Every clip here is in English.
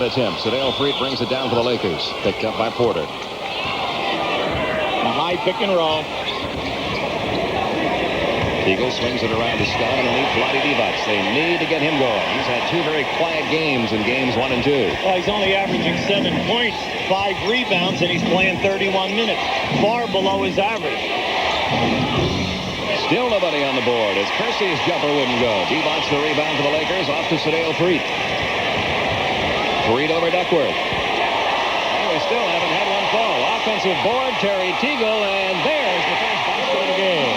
attempt. Sedale Freet brings it down for the Lakers. Picked up by Porter. A high pick and roll. Eagle swings it around to Scott underneath Vlade Divac. They need to get him going. He's had two very quiet games in games 1 and 2. Well, he's only averaging 7 points, 5 rebounds, and he's playing 31 minutes. Far below his average. Still nobody on the board as Kersey's jumper wouldn't go. Divac the rebound for the Lakers. Off to Sedale Freet. Freet over Duckworth. And we still haven't had one fall. Offensive board, Terry Teagle, and there's the first basket of the game.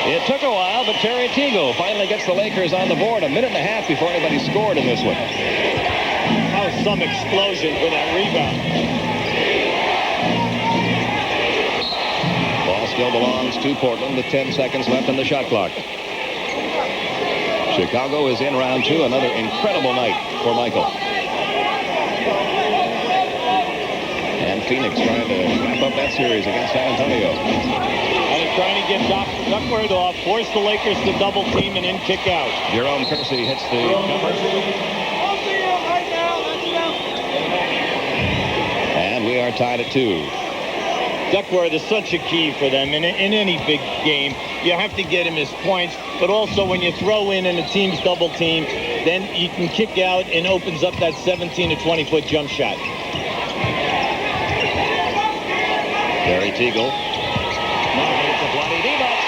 It took a while, but Terry Teagle finally gets the Lakers on the board. A minute and a half before anybody scored in this one. That was some explosion for that rebound. Ball still belongs to Portland with 10 seconds left on the shot clock. Chicago is in round 2. Another incredible night for Michael. And Phoenix trying to wrap up that series against San Antonio. And he's trying to get Duckworth off, force the Lakers to double team and then kick out. Jerome Kersey hits the jumper. And we are tied at 2. Duckworth is such a key for them in any big game. You have to get him his points, but also when you throw in a team's double team, then you can kick out and opens up that 17 to 20 foot jump shot. Terry Teagle. Now to Vlade Divac.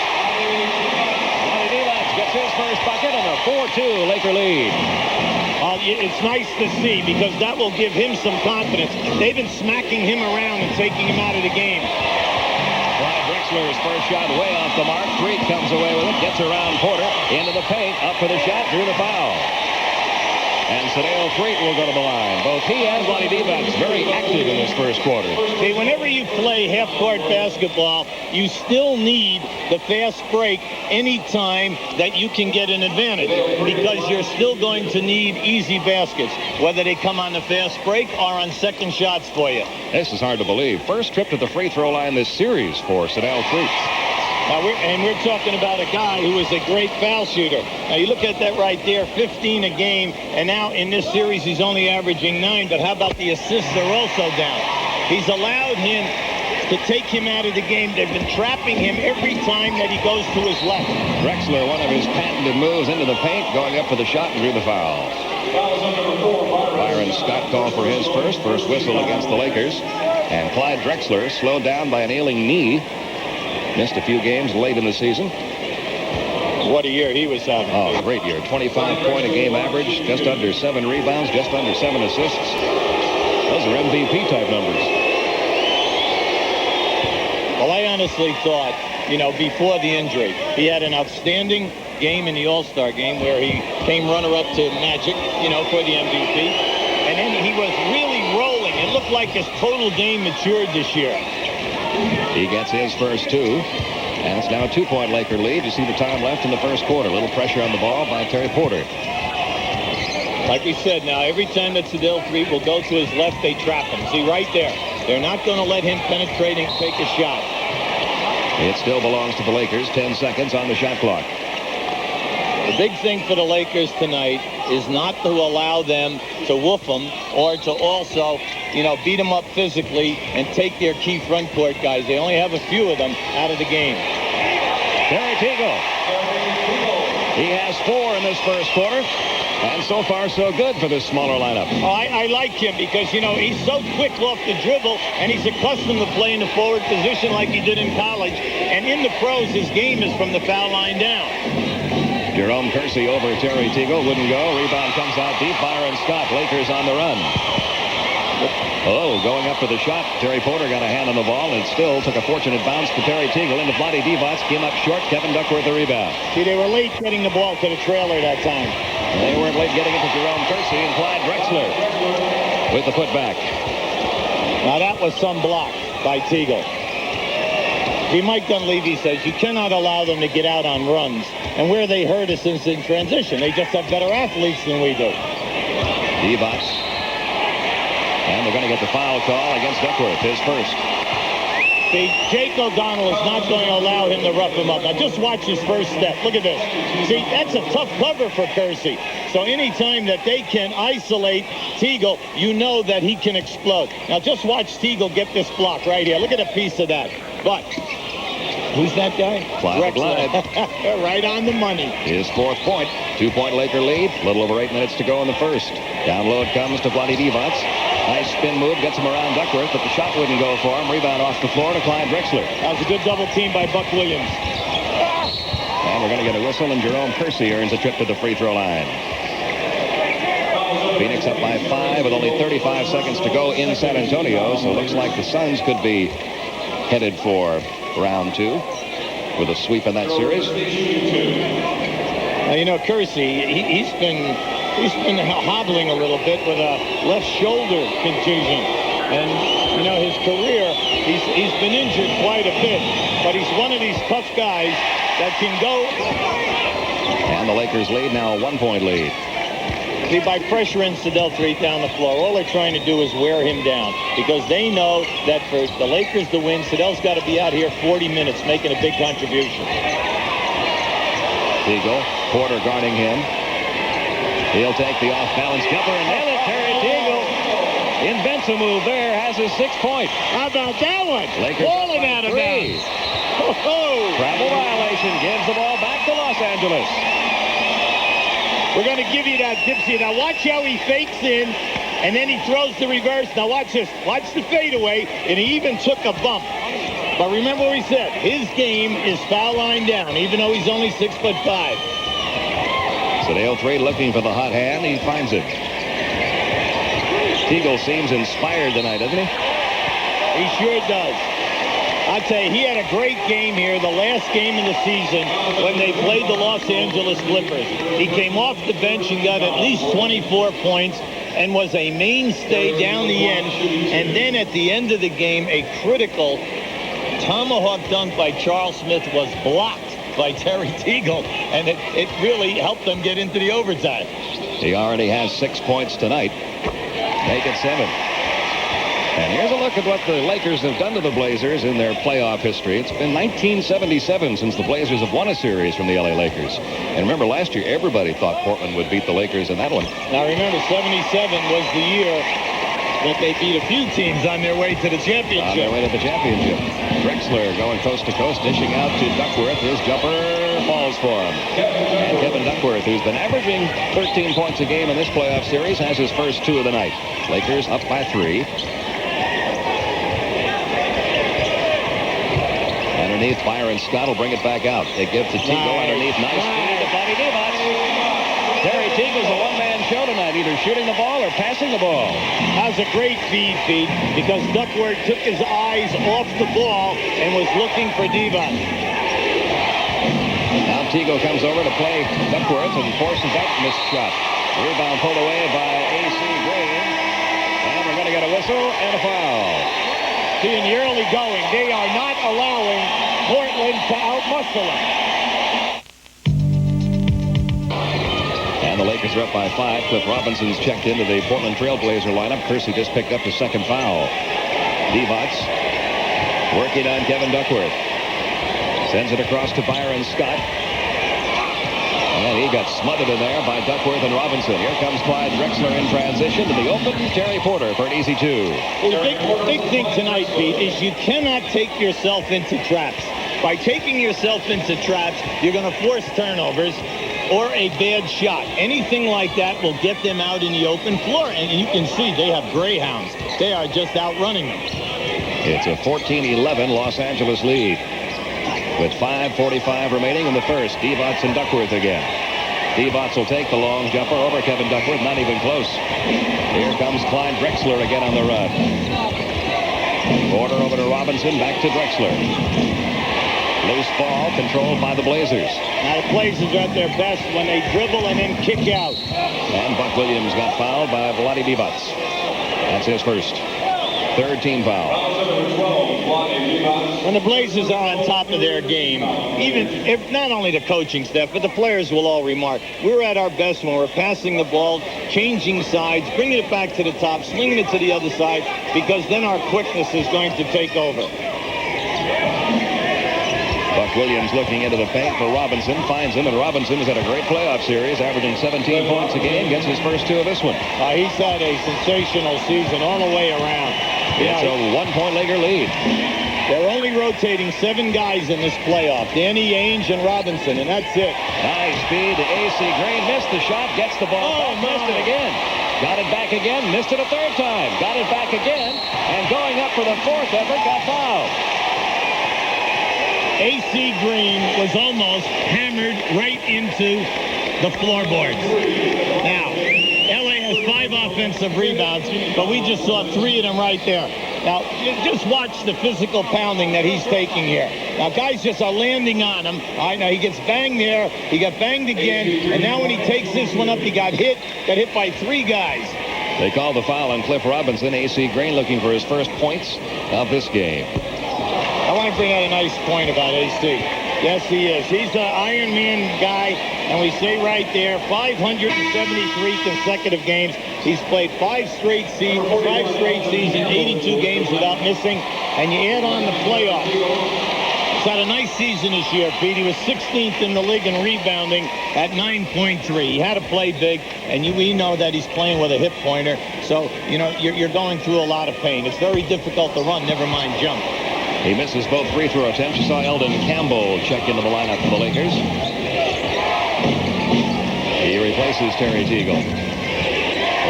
Vlade Divac gets his first bucket and a 4-2 Laker lead. It's nice to see because that will give him some confidence. They've been smacking him around and taking him out of the game. Clyde Drexler's first shot way off the mark. Freet comes away with it, gets around Porter, into the paint, up for the shot, drew the foul. And Sedale Freet will go to the line. Both he and Vlade Divac very active in this first quarter. See, whenever you play half-court basketball, you still need the fast break any time that you can get an advantage because you're still going to need easy baskets, whether they come on the fast break or on second shots for you. This is hard to believe. First trip to the free throw line this series for Sedale Freet. Now we're talking about a guy who is a great foul shooter. Now you look at that right there, 15 a game, and now in this series he's only averaging 9, but how about the assists are also down? He's allowed him to take him out of the game. They've been trapping him every time that he goes to his left. Drexler, one of his patented moves into the paint, going up for the shot and drew the foul. Byron Scott called for his first whistle against the Lakers. And Clyde Drexler slowed down by an ailing knee. Missed a few games late in the season. What a year he was having. Oh, great year. 25-point-a-game average, just under 7 rebounds, just under 7 assists. Those are MVP-type numbers. Well, I honestly thought, before the injury, he had an outstanding game in the All-Star game where he came runner-up to Magic, for the MVP. And then he was really rolling. It looked like his total game matured this year. He gets his first 2. And it's now a 2-point Laker lead. You see the time left in the first quarter. A little pressure on the ball by Terry Porter. Like we said, now every time that Sedale Freet will go to his left, they trap him. See, right there. They're not going to let him penetrate and take a shot. It still belongs to the Lakers. 10 seconds on the shot clock. The big thing for the Lakers tonight is not to allow them to woof them or to also, beat them up physically and take their key front court guys. They only have a few of them out of the game. Terry Teagle. He has 4 in this first quarter. And so far, so good for this smaller lineup. Oh, I like him because, he's so quick off the dribble, and he's accustomed to playing the forward position like he did in college. And in the pros, his game is from the foul line down. Jerome Kersey over Terry Teagle. Wouldn't go. Rebound comes out deep. Byron Scott. Lakers on the run. Oh, going up for the shot. Terry Porter got a hand on the ball, and it still took a fortunate bounce for Terry Teagle into Vlade Divac. Came up short. Kevin Duckworth the rebound. See, they were late getting the ball to the trailer that time. They weren't late getting it to Jerome Kersey and Clyde Drexler with the putback. Now that was some block by Teagle. See, Mike Dunleavy says you cannot allow them to get out on runs. And where they hurt us is in transition. They just have better athletes than we do. Divac. And they're going to get the foul call against Duckworth, his first. See, Jake O'Donnell is not going to allow him to rough him up. Now, just watch his first step. Look at this. See, that's a tough cover for Kersey. So So anytime that they can isolate Teagle, you know that he can explode. Now just watch Teagle get this block right here. Look at a piece of that. But who's that guy? Clyde Glide. Right on the money. His 4th point. 2-point Laker lead. A little over 8 minutes to go in the first. Down low it comes to Vlade Divac. Nice spin move. Gets him around Duckworth, but the shot wouldn't go for him. Rebound off the floor to Clyde Drexler. That was a good double team by Buck Williams. And we're going to get a whistle, and Jerome Kersey earns a trip to the free throw line. Phoenix up by 5 with only 35 seconds to go in San Antonio. So it looks like the Suns could be headed for round 2 with a sweep in that series. Now, you know, Kersey, he's been hobbling a little bit with a left shoulder contusion. And, you know, his career, he's been injured quite a bit. But he's one of these tough guys that can go. And the Lakers lead now a 1-point lead. See, by pressuring Sedell Threatt down the floor, all they're trying to do is wear him down because they know that for the Lakers to win, Sedell's got to be out here 40 minutes making a big contribution. Teagle, Porter guarding him. He'll take the off-balance jumper and nail it. Terry Teagle invents a move there, has his 6th point. How about that one? Lakers falling out of bounds. Travel violation gives the ball back to Los Angeles. We're going to give you that, Dipsy. Now watch how he fakes in, and then he throws the reverse. Now watch this. Watch the fadeaway, and he even took a bump. But remember what he said. His game is foul line down, even though he's only 6'5". Sedell Threatt looking for the hot hand. He finds it. Teagle seems inspired tonight, doesn't he? He sure does. I'll tell you, he had a great game here, the last game of the season when they played the Los Angeles Clippers. He came off the bench and got at least 24 points and was a mainstay down the end. And then at the end of the game, a critical tomahawk dunk by Charles Smith was blocked by Terry Teagle, and it really helped them get into the overtime. He already has 6 points tonight. Make it 7. And here's a look at what the Lakers have done to the Blazers in their playoff history. It's been 1977 since the Blazers have won a series from the LA Lakers. And remember, last year, everybody thought Portland would beat the Lakers in that one. Now, remember, 77 was the year that they beat a few teams on their way to the championship. On their way to the championship. Drexler going coast to coast, dishing out to Duckworth. His jumper falls for him. And Kevin Duckworth, who's been averaging 13 points a game in this playoff series, has his first 2 of the night. Lakers up by 3. Underneath, Byron Scott will bring it back out. They give to Teagle underneath. Nice feed to Vlade Divac. Terry Teagle's a one-man show tonight, either shooting the ball or passing the ball. That was a great feed, because Duckworth took his eyes off the ball and was looking for Divac. Now Teagle comes over to play Duckworth and forces that missed shot. Rebound pulled away by A.C. Green. And we're going to get a whistle and a foul. See, in the early going, they are not allowing Portland to outmuscle them. And the Lakers are up by 5. Cliff Robinson's checked into the Portland Trailblazer lineup. Kersey just picked up the 2nd foul. Divac working on Kevin Duckworth. Sends it across to Byron Scott. And he got smothered in there by Duckworth and Robinson. Here comes Clyde Drexler in transition to the open Terry Porter for an easy 2. Well, the big thing tonight, Pete, is you cannot take yourself into traps. By taking yourself into traps, you're going to force turnovers or a bad shot. Anything like that will get them out in the open floor. And you can see they have greyhounds. They are just outrunning them. It's a 14-11 Los Angeles lead. With 5:45 remaining in the first, Divac and Duckworth again. Divac will take the long jumper over Kevin Duckworth, not even close. Here comes Clyde Drexler again on the run. Porter over to Robinson, back to Drexler. Loose ball controlled by the Blazers. Now the Blazers are at their best when they dribble and then kick out. And Buck Williams got fouled by Vlade Divac. That's his first. 3rd team foul. When the Blazers are on top of their game, even if not only the coaching staff, but the players will all remark, we're at our best when we're passing the ball, changing sides, bringing it back to the top, swinging it to the other side, because then our quickness is going to take over. Buck Williams looking into the paint for Robinson, finds him, and Robinson has had a great playoff series, averaging 17 points a game, gets his first 2 of this one. He's had a sensational season all the way around. It's a 1-point Laker lead. They're only rotating 7 guys in this playoff. Danny Ainge and Robinson, and that's it. High speed to AC Green. Missed the shot. Gets the ball back. Missed it again. Got it back again. Missed it a 3rd time. Got it back again. And going up for the 4th effort, got fouled. AC Green was almost hammered right into the floorboards. Now, LA has 5 offensive rebounds, but we just saw 3 of them right there. Now, just watch the physical pounding that he's taking here. Now, guys just are landing on him. All right, now he gets banged there. He got banged again. And now when he takes this one up, he got hit by 3 guys. They called the foul on Cliff Robinson. AC Green looking for his first points of this game. I want to bring out a nice point about AC. Yes, he is. He's an Iron Man guy, and we say right there, 573 consecutive games. He's played 5 straight seasons, 82 games without missing, and you add on the playoffs. He's had a nice season this year, Pete. He was 16th in the league in rebounding at 9.3. He had to play big, and we know that he's playing with a hip pointer, so you're going through a lot of pain. It's very difficult to run, never mind jump. He misses both free throw attempts. You saw Eldon Campbell check into the lineup for the Lakers. He replaces Terry Teagle.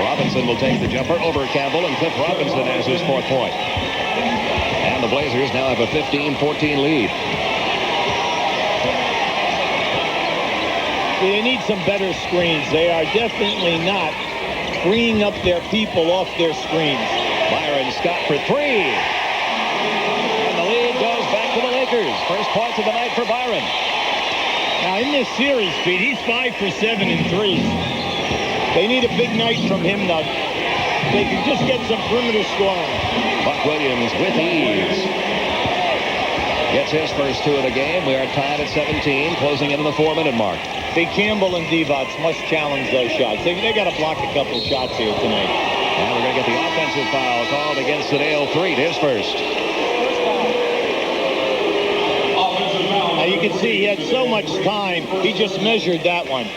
Robinson will take the jumper over Campbell, and Cliff Robinson has his 4th point. And the Blazers now have a 15-14 lead. They need some better screens. They are definitely not freeing up their people off their screens. Byron Scott for 3. First points of the night for Byron. Now in this series, Pete, he's 5 for 7 in threes. They need a big night from him now. They can just get some perimeter scoring. Buck Williams with ease. Gets his first 2 of the game. We are tied at 17, closing into the 4-minute mark. Big Campbell and Divac must challenge those shots. They got to block a couple shots here tonight. And we're going to get the offensive foul called against Sadale Threet, his first. Now you can see he had so much time, he just measured that one. You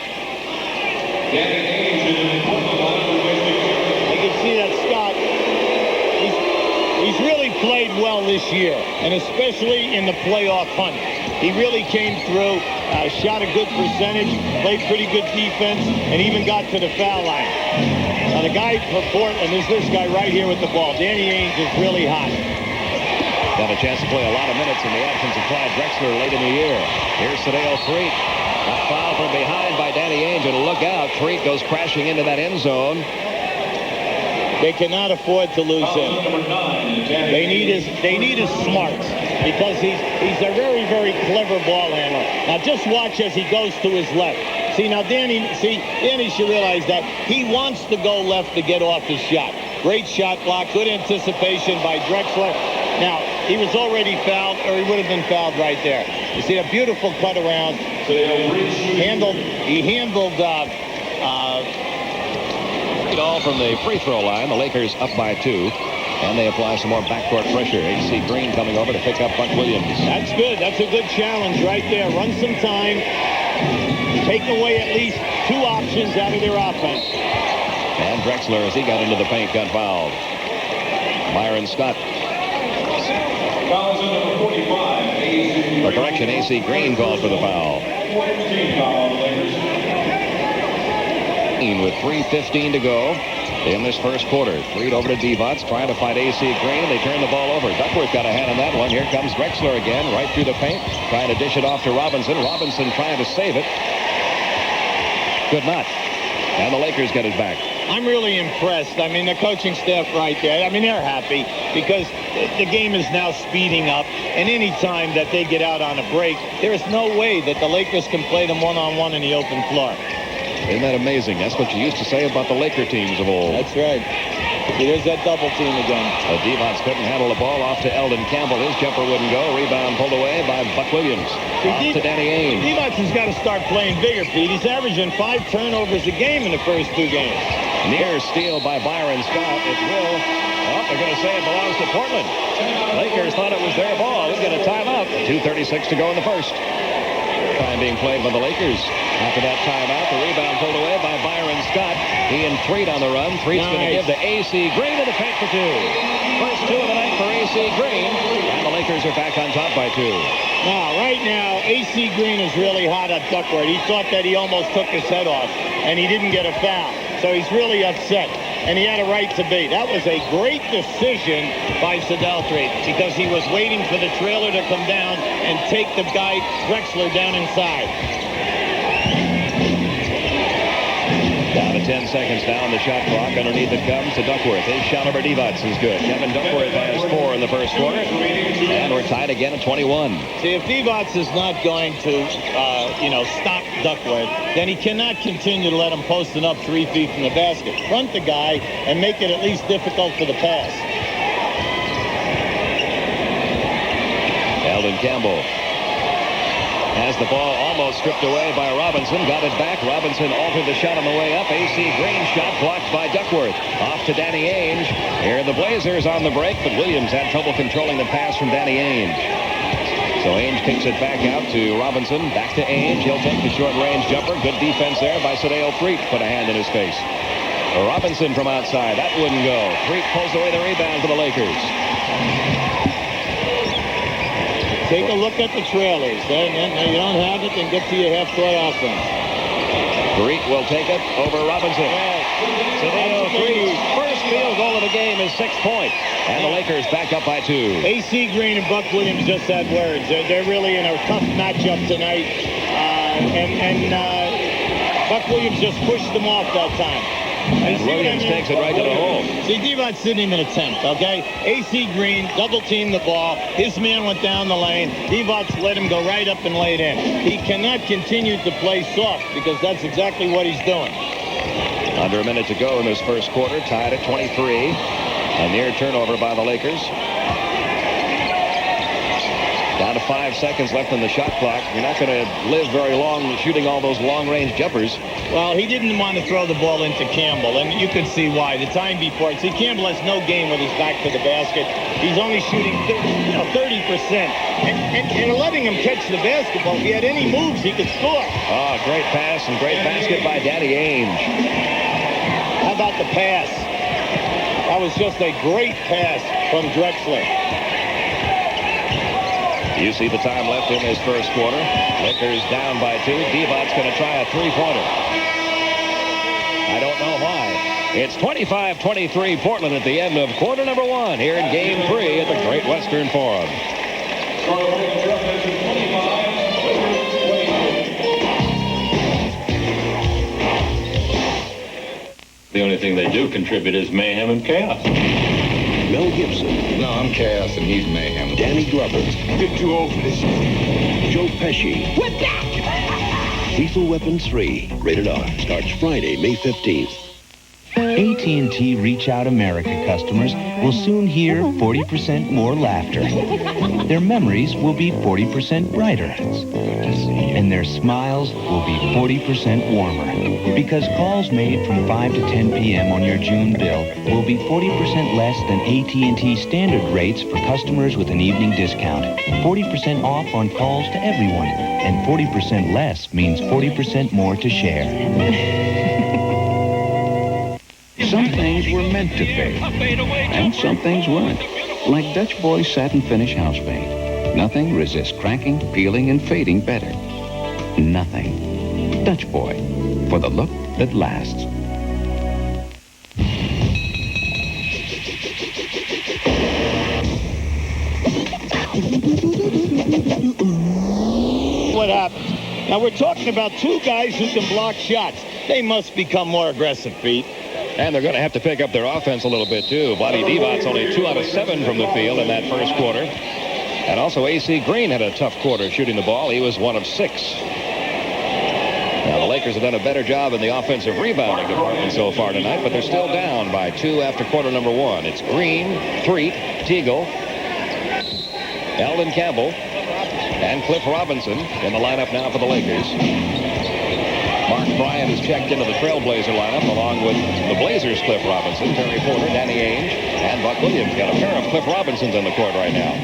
can see that Scott, he's really played well this year, and especially in the playoff hunt. He really came through, shot a good percentage, played pretty good defense, and even got to the foul line. Now the guy for Portland is this guy right here with the ball. Danny Ainge is really hot. Got a chance to play a lot of minutes in the absence of Clyde Drexler late in the year. Here's Sadale Threet. Got fouled from behind by Danny Ainge, and look out. Threet goes crashing into that end zone. They cannot afford to lose him. They need his smarts, because he's a very, very clever ball handler. Now just watch as he goes to his left. See, now Danny should realize that he wants to go left to get off his shot. Great shot block, good anticipation by Drexler. Now, he was already fouled, or he would have been fouled right there. You see a beautiful cut around. He handled it all from the free throw line. The Lakers up by 2, and they apply some more backcourt pressure. AC Green coming over to pick up Buck Williams. That's good. That's a good challenge right there. Run some time. Take away at least 2 options out of their offense. And Drexler, as he got into the paint, got fouled. Byron Scott. A correction, AC Green called for the foul. With 3:15 to go in this first quarter. Threet over to Divac, trying to fight AC Green. They turn the ball over. Duckworth got a hand on that one. Here comes Drexler again, right through the paint, trying to dish it off to Robinson. Robinson trying to save it. Could not. And the Lakers get it back. I'm really impressed. I mean, the coaching staff right there, I mean, they're happy because the game is now speeding up. And any time that they get out on a break, there is no way that the Lakers can play them one-on-one in the open floor. Isn't that amazing? That's what you used to say about the Laker teams of old. That's right. See, there's that double team again. Divac couldn't handle the ball. Off to Eldon Campbell. His jumper wouldn't go. Rebound pulled away by Buck Williams. Off to Danny Ainge. Divac has got to start playing bigger, Pete. He's averaging 5 turnovers a game in the first 2 games. Near steal by Byron Scott. It will. Oh, they're going to say it belongs to Portland. Lakers thought it was their ball. We'll get a timeout. 2:36 to go in the first. Time being played by the Lakers. After that timeout, the rebound pulled away by Byron Scott. He and Threet on the run. Threet's going to give to A.C. Green to the paint for two. First two of the night for A.C. Green. And the Lakers are back on top by two. Now, right now, A.C. Green is really hot at Duckworth. He thought that he almost took his head off, and he didn't get a foul. So he's really upset, and he had a right to be. That was a great decision by Sadelthree because he was waiting for the trailer to come down and take the guy, Drexler, down inside. Down to 10 seconds now on the shot clock. Underneath it comes to Duckworth. His shot over Divac is good. Kevin Duckworth has 4 in the first quarter. And we're tied again at 21. See, if Divac is not going to, stop Duckworth, then he cannot continue to let him posting up 3 feet from the basket. Front the guy and make it at least difficult for the pass. Eldon Campbell has the ball almost stripped away by Robinson. Got it back. Robinson altered the shot on the way up. A.C. Green shot blocked by Duckworth. Off to Danny Ainge. Here are the Blazers on the break, but Williams had trouble controlling the pass from Danny Ainge. So Ainge kicks it back out to Robinson. Back to Ainge. He'll take the short-range jumper. Good defense there by Sadeo Threet. Put a hand in his face. Robinson from outside. That wouldn't go. Threet pulls away the rebound for the Lakers. Take a look at the trailers. Then you don't have it, then get to your half-court offense. Threet will take it over Robinson. Sadeo Threet's first field goal of the game is 6 points. And the Lakers back up by 2. A.C. Green and Buck Williams just had words. They're really in a tough matchup tonight. Buck Williams just pushed them off that time. And Williams takes it right to the hole. See, Divac didn't even attempt, okay? A.C. Green double-teamed the ball. His man went down the lane. Divac let him go right up and lay it in. He cannot continue to play soft because that's exactly what he's doing. Under a minute to go in this first quarter. Tied at 23. A near turnover by the Lakers. Down to 5 seconds left on the shot clock. You're not going to live very long shooting all those long-range jumpers. Well, he didn't want to throw the ball into Campbell, and you can see why. The time before, see, Campbell has no game with his back to the basket. He's only shooting 30%. And letting him catch the basketball, if he had any moves, he could score. Oh, great pass and great basket by Danny Ainge. How about the pass? That was just a great pass from Drexler. You see the time left in this first quarter. Lakers down by 2. Divac's going to try a three-pointer. I don't know why. It's 25-23 Portland at the end of quarter number 1 here in Game 3 at the Great Western Forum. The only thing they do contribute is mayhem and chaos. Mel Gibson. No, I'm chaos and he's mayhem. Danny Glover. You're too old for this. Joe Pesci. What that? Lethal Weapon 3. Rated R. Starts Friday, May 15th. AT&T Reach Out America customers will soon hear 40% more laughter. Their memories will be 40% brighter. And their smiles will be 40% warmer. Because calls made from 5 to 10 p.m. on your June bill will be 40% less than AT&T standard rates for customers with an evening discount. 40% off on calls to everyone. And 40% less means 40% more to share. Some things were meant to fade, and some things weren't. Like Dutch Boy's satin finish house paint. Nothing resists cracking, peeling, and fading better. Nothing. Dutch Boy, for the look that lasts. What happens? Now, we're talking about 2 guys who can block shots. They must become more aggressive, Pete. And they're going to have to pick up their offense a little bit, too. Vlade Divac's only 2 out of 7 from the field in that first quarter. And also A.C. Green had a tough quarter shooting the ball. He was 1 of 6. Now, the Lakers have done a better job in the offensive rebounding department so far tonight, but they're still down by 2 after quarter number 1. It's Green, Threet, Teagle, Eldon Campbell, and Cliff Robinson in the lineup now for the Lakers. Mark Bryant is checked into the Trailblazer lineup along with the Blazers. Lakers' Cliff Robinson, Terry Porter, Danny Ainge, and Buck Williams. Got a pair of Cliff Robinsons on the court right now.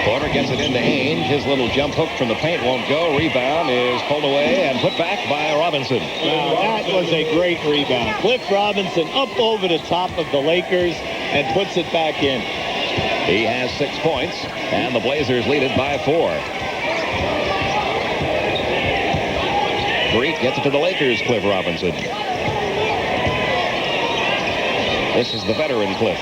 Porter gets it into Ainge. His little jump hook from the paint won't go. Rebound is pulled away and put back by Robinson. Now, that was a great rebound. Cliff Robinson up over the top of the Lakers and puts it back in. He has 6 points, and the Blazers lead it by 4. Greek gets it to the Lakers, Cliff Robinson. This is the veteran Cliff.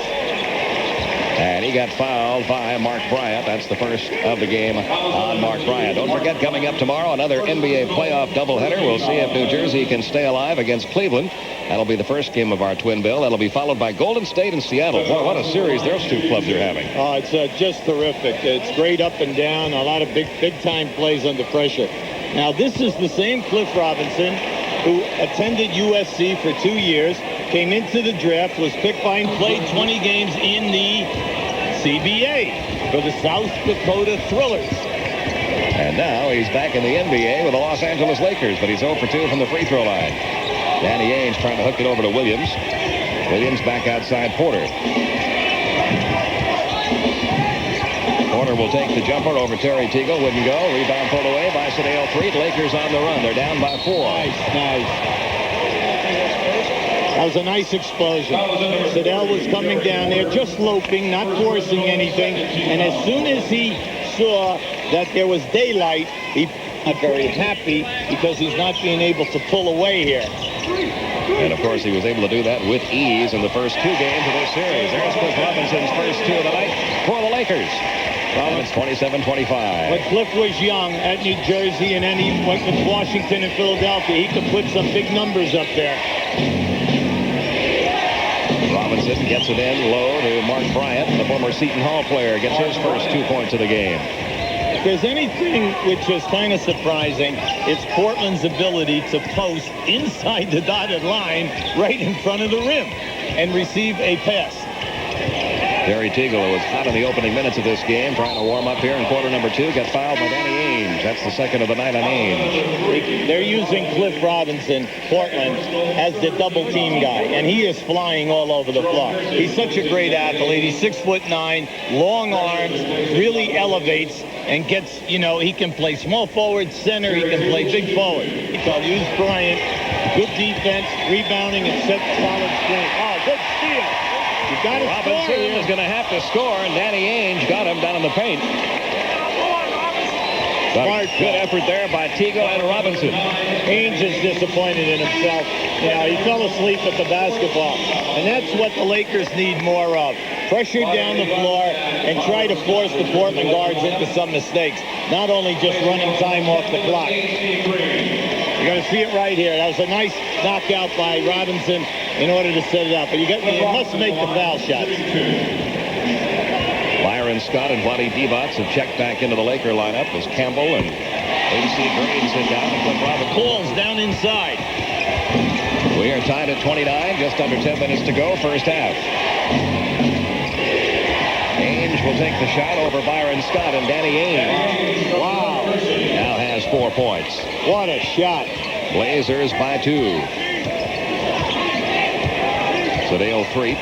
And he got fouled by Mark Bryant. That's the first of the game on Mark Bryant. Don't forget, coming up tomorrow, another NBA playoff doubleheader. We'll see if New Jersey can stay alive against Cleveland. That'll be the first game of our twin bill. That'll be followed by Golden State and Seattle. Boy, what a series those two clubs are having. Oh, it's just terrific. It's great up and down. A lot of big-time plays under pressure. Now, this is the same Cliff Robinson who attended USC for 2 years, came into the draft, was picked by and played 20 games in the CBA for the South Dakota Thrillers. And now he's back in the NBA with the Los Angeles Lakers, but he's 0 for 2 from the free throw line. Danny Ainge trying to hook it over to Williams. Williams back outside Porter. Porter will take the jumper over Terry Teagle. Wouldn't go. Rebound pulled away by Sedale Threet. Lakers on the run. They're down by 4. Nice. That was a nice explosion. Sedale was coming down there, just loping, not forcing anything. And as soon as he saw that there was daylight, he got very happy because he's not being able to pull away here. And, of course, he was able to do that with ease in the first 2 games of this series. There's Cliff Robinson's first 2 of the night for the Lakers. Well, it's 27-25. When Cliff was young at New Jersey and then he went with Washington and Philadelphia, he could put some big numbers up there. Robinson gets it in low to Mark Bryant. The former Seton Hall player gets his first 2 points of the game. If there's anything which is kind of surprising, it's Portland's ability to post inside the dotted line right in front of the rim and receive a pass. Terry Teagle was hot in the opening minutes of this game, trying to warm up here in quarter number 2. Got fouled by Danny Ainge. That's the second of the night on Ainge. They're using Cliff Robinson, Portland, as the double team guy, and he is flying all over the floor. He's such a great athlete. He's 6'9", long arms, really elevates and gets, he can play small forward, center, he can play big forward. I'll use Bryant. Good defense, rebounding, and set solid screen. Oh, good steal. You got Robinson is going to have to score, and Danny Ainge got him down in the paint. But good effort there by Teagle and Robinson. Ainge is disappointed in himself. He fell asleep at the basketball. And that's what the Lakers need more of. Pressure down the floor and try to force the Portland guards into some mistakes. Not only just running time off the clock. You're going to see it right here. That was a nice knockout by Robinson in order to set it up. But you must make the foul shots. Byron Scott and Vlade Divac have checked back into the Laker lineup as Campbell and A.C. Green sit down and Cliff Robinson. Balls down inside. We are tied at 29, just under 10 minutes to go, first half. Ainge will take the shot over Byron Scott, and Danny Ainge. Wow. Now has 4 points. What a shot. Blazers by 2. Sedale Threet.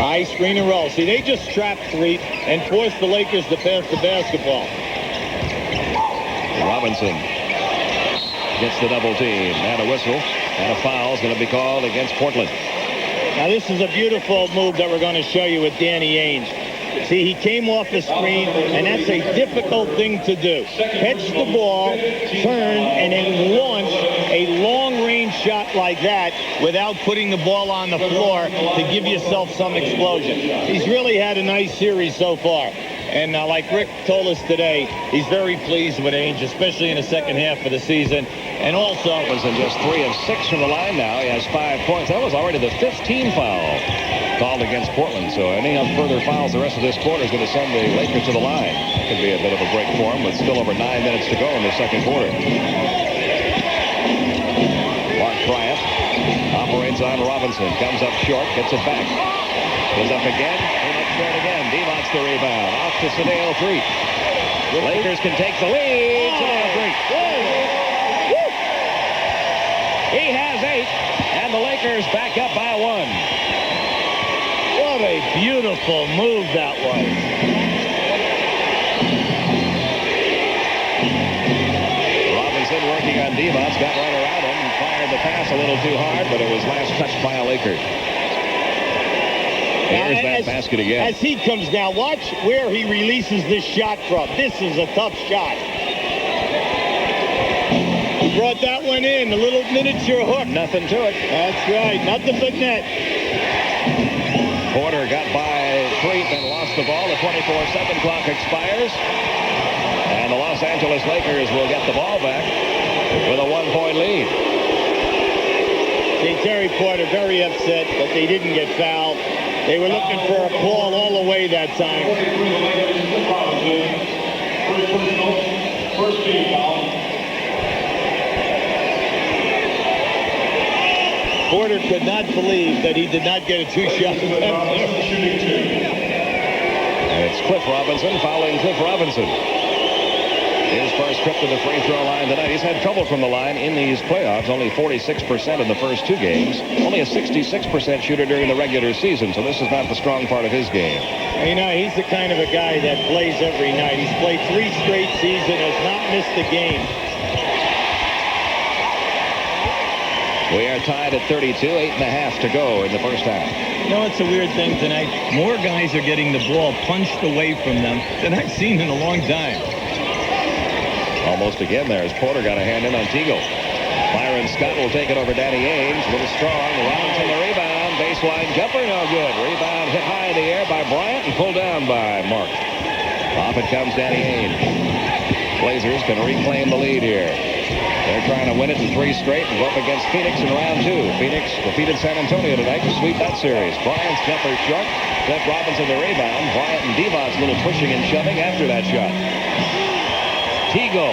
High screen and roll. See, they just trapped Threet and forced the Lakers to pass the basketball. Robinson gets the double team. And a whistle. And a foul is going to be called against Portland. Now, this is a beautiful move that we're going to show you with Danny Ainge. See, he came off the screen, and that's a difficult thing to do. Catch the ball, turn, and then launch a long-range shot like that without putting the ball on the floor to give yourself some explosion. He's really had a nice series so far. And like Rick told us today, he's very pleased with Ainge, especially in the second half of the season. And also, was in just 3 of 6 from the line now. He has 5 points. That was already the 15th foul called against Portland. So any further fouls the rest of this quarter is going to send the Lakers to the line. That could be a bit of a break for him with still over 9 minutes to go in the second quarter. Mark Bryant operates on Robinson. Comes up short, gets it back. Goes up again, came up short again. Divac the rebound. Off to Sedale Threet. The Lakers can take the lead. Sedale Threet. Lakers back up by 1. What a beautiful move that was. Robinson working on Divac, got right around him and fired the pass a little too hard, but it was last touched by a Laker. Here's that basket again. As he comes down, watch where he releases this shot from. This is a tough shot. He brought that one in, a little miniature hook. Nothing to it. That's right, nothing but net. Porter got by Freet and lost the ball. The 24-second clock expires. And the Los Angeles Lakers will get the ball back with a 1-point lead. See, Terry Porter very upset that they didn't get fouled. They were looking for a call all the way that time. First team foul. Porter could not believe that he did not get a two-shot. And it's Cliff Robinson fouling Cliff Robinson. His first trip to the free throw line tonight. He's had trouble from the line in these playoffs. Only 46% in the first 2 games. Only a 66% shooter during the regular season. So this is not the strong part of his game. You know, he's the kind of a guy that plays every night. He's played 3 straight seasons, has not missed a game. We are tied at 32, 8.5 to go in the first half. You know, it's a weird thing tonight. More guys are getting the ball punched away from them than I've seen in a long time. Almost again there as Porter got a hand in on Teagle. Byron Scott will take it over Danny Ainge. A little strong. Robinson the rebound. Baseline jumper, no good. Rebound hit high in the air by Bryant and pulled down by Mark. Off it comes Danny Ainge. Blazers can reclaim the lead here. They're trying to win it in 3 straight and go up against Phoenix in round 2. Phoenix defeated San Antonio tonight to sweep that series. Bryant's jumper short. Cliff Robinson the rebound. Bryant and Divac's a little pushing and shoving after that shot. Teagle.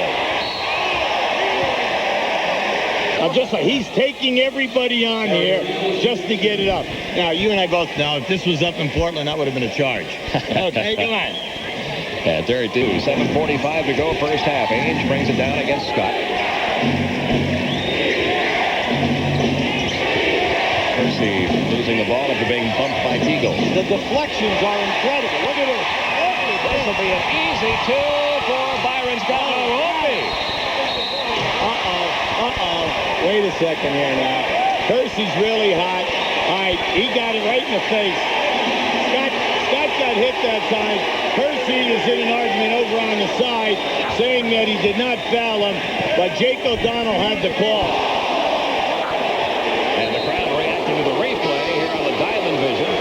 He's taking everybody on here just to get it up. Now, you and I both know if this was up in Portland, that would have been a charge. Okay, come on. Yeah, 32. 7:45 to go first half. Ainge brings it down against Scott. Percy losing the ball after being bumped by Teagle. The deflections are incredible. Look at it. This will be an easy 2 for Byron Scott. Wait a second here now. Percy's really hot. All right, he got it right in the face. Scott got hit that time. Percy is in an argument over on the side saying that he did not foul him, but Jake O'Donnell had the call. And the crowd reacting to the replay here on the Diamond Vision.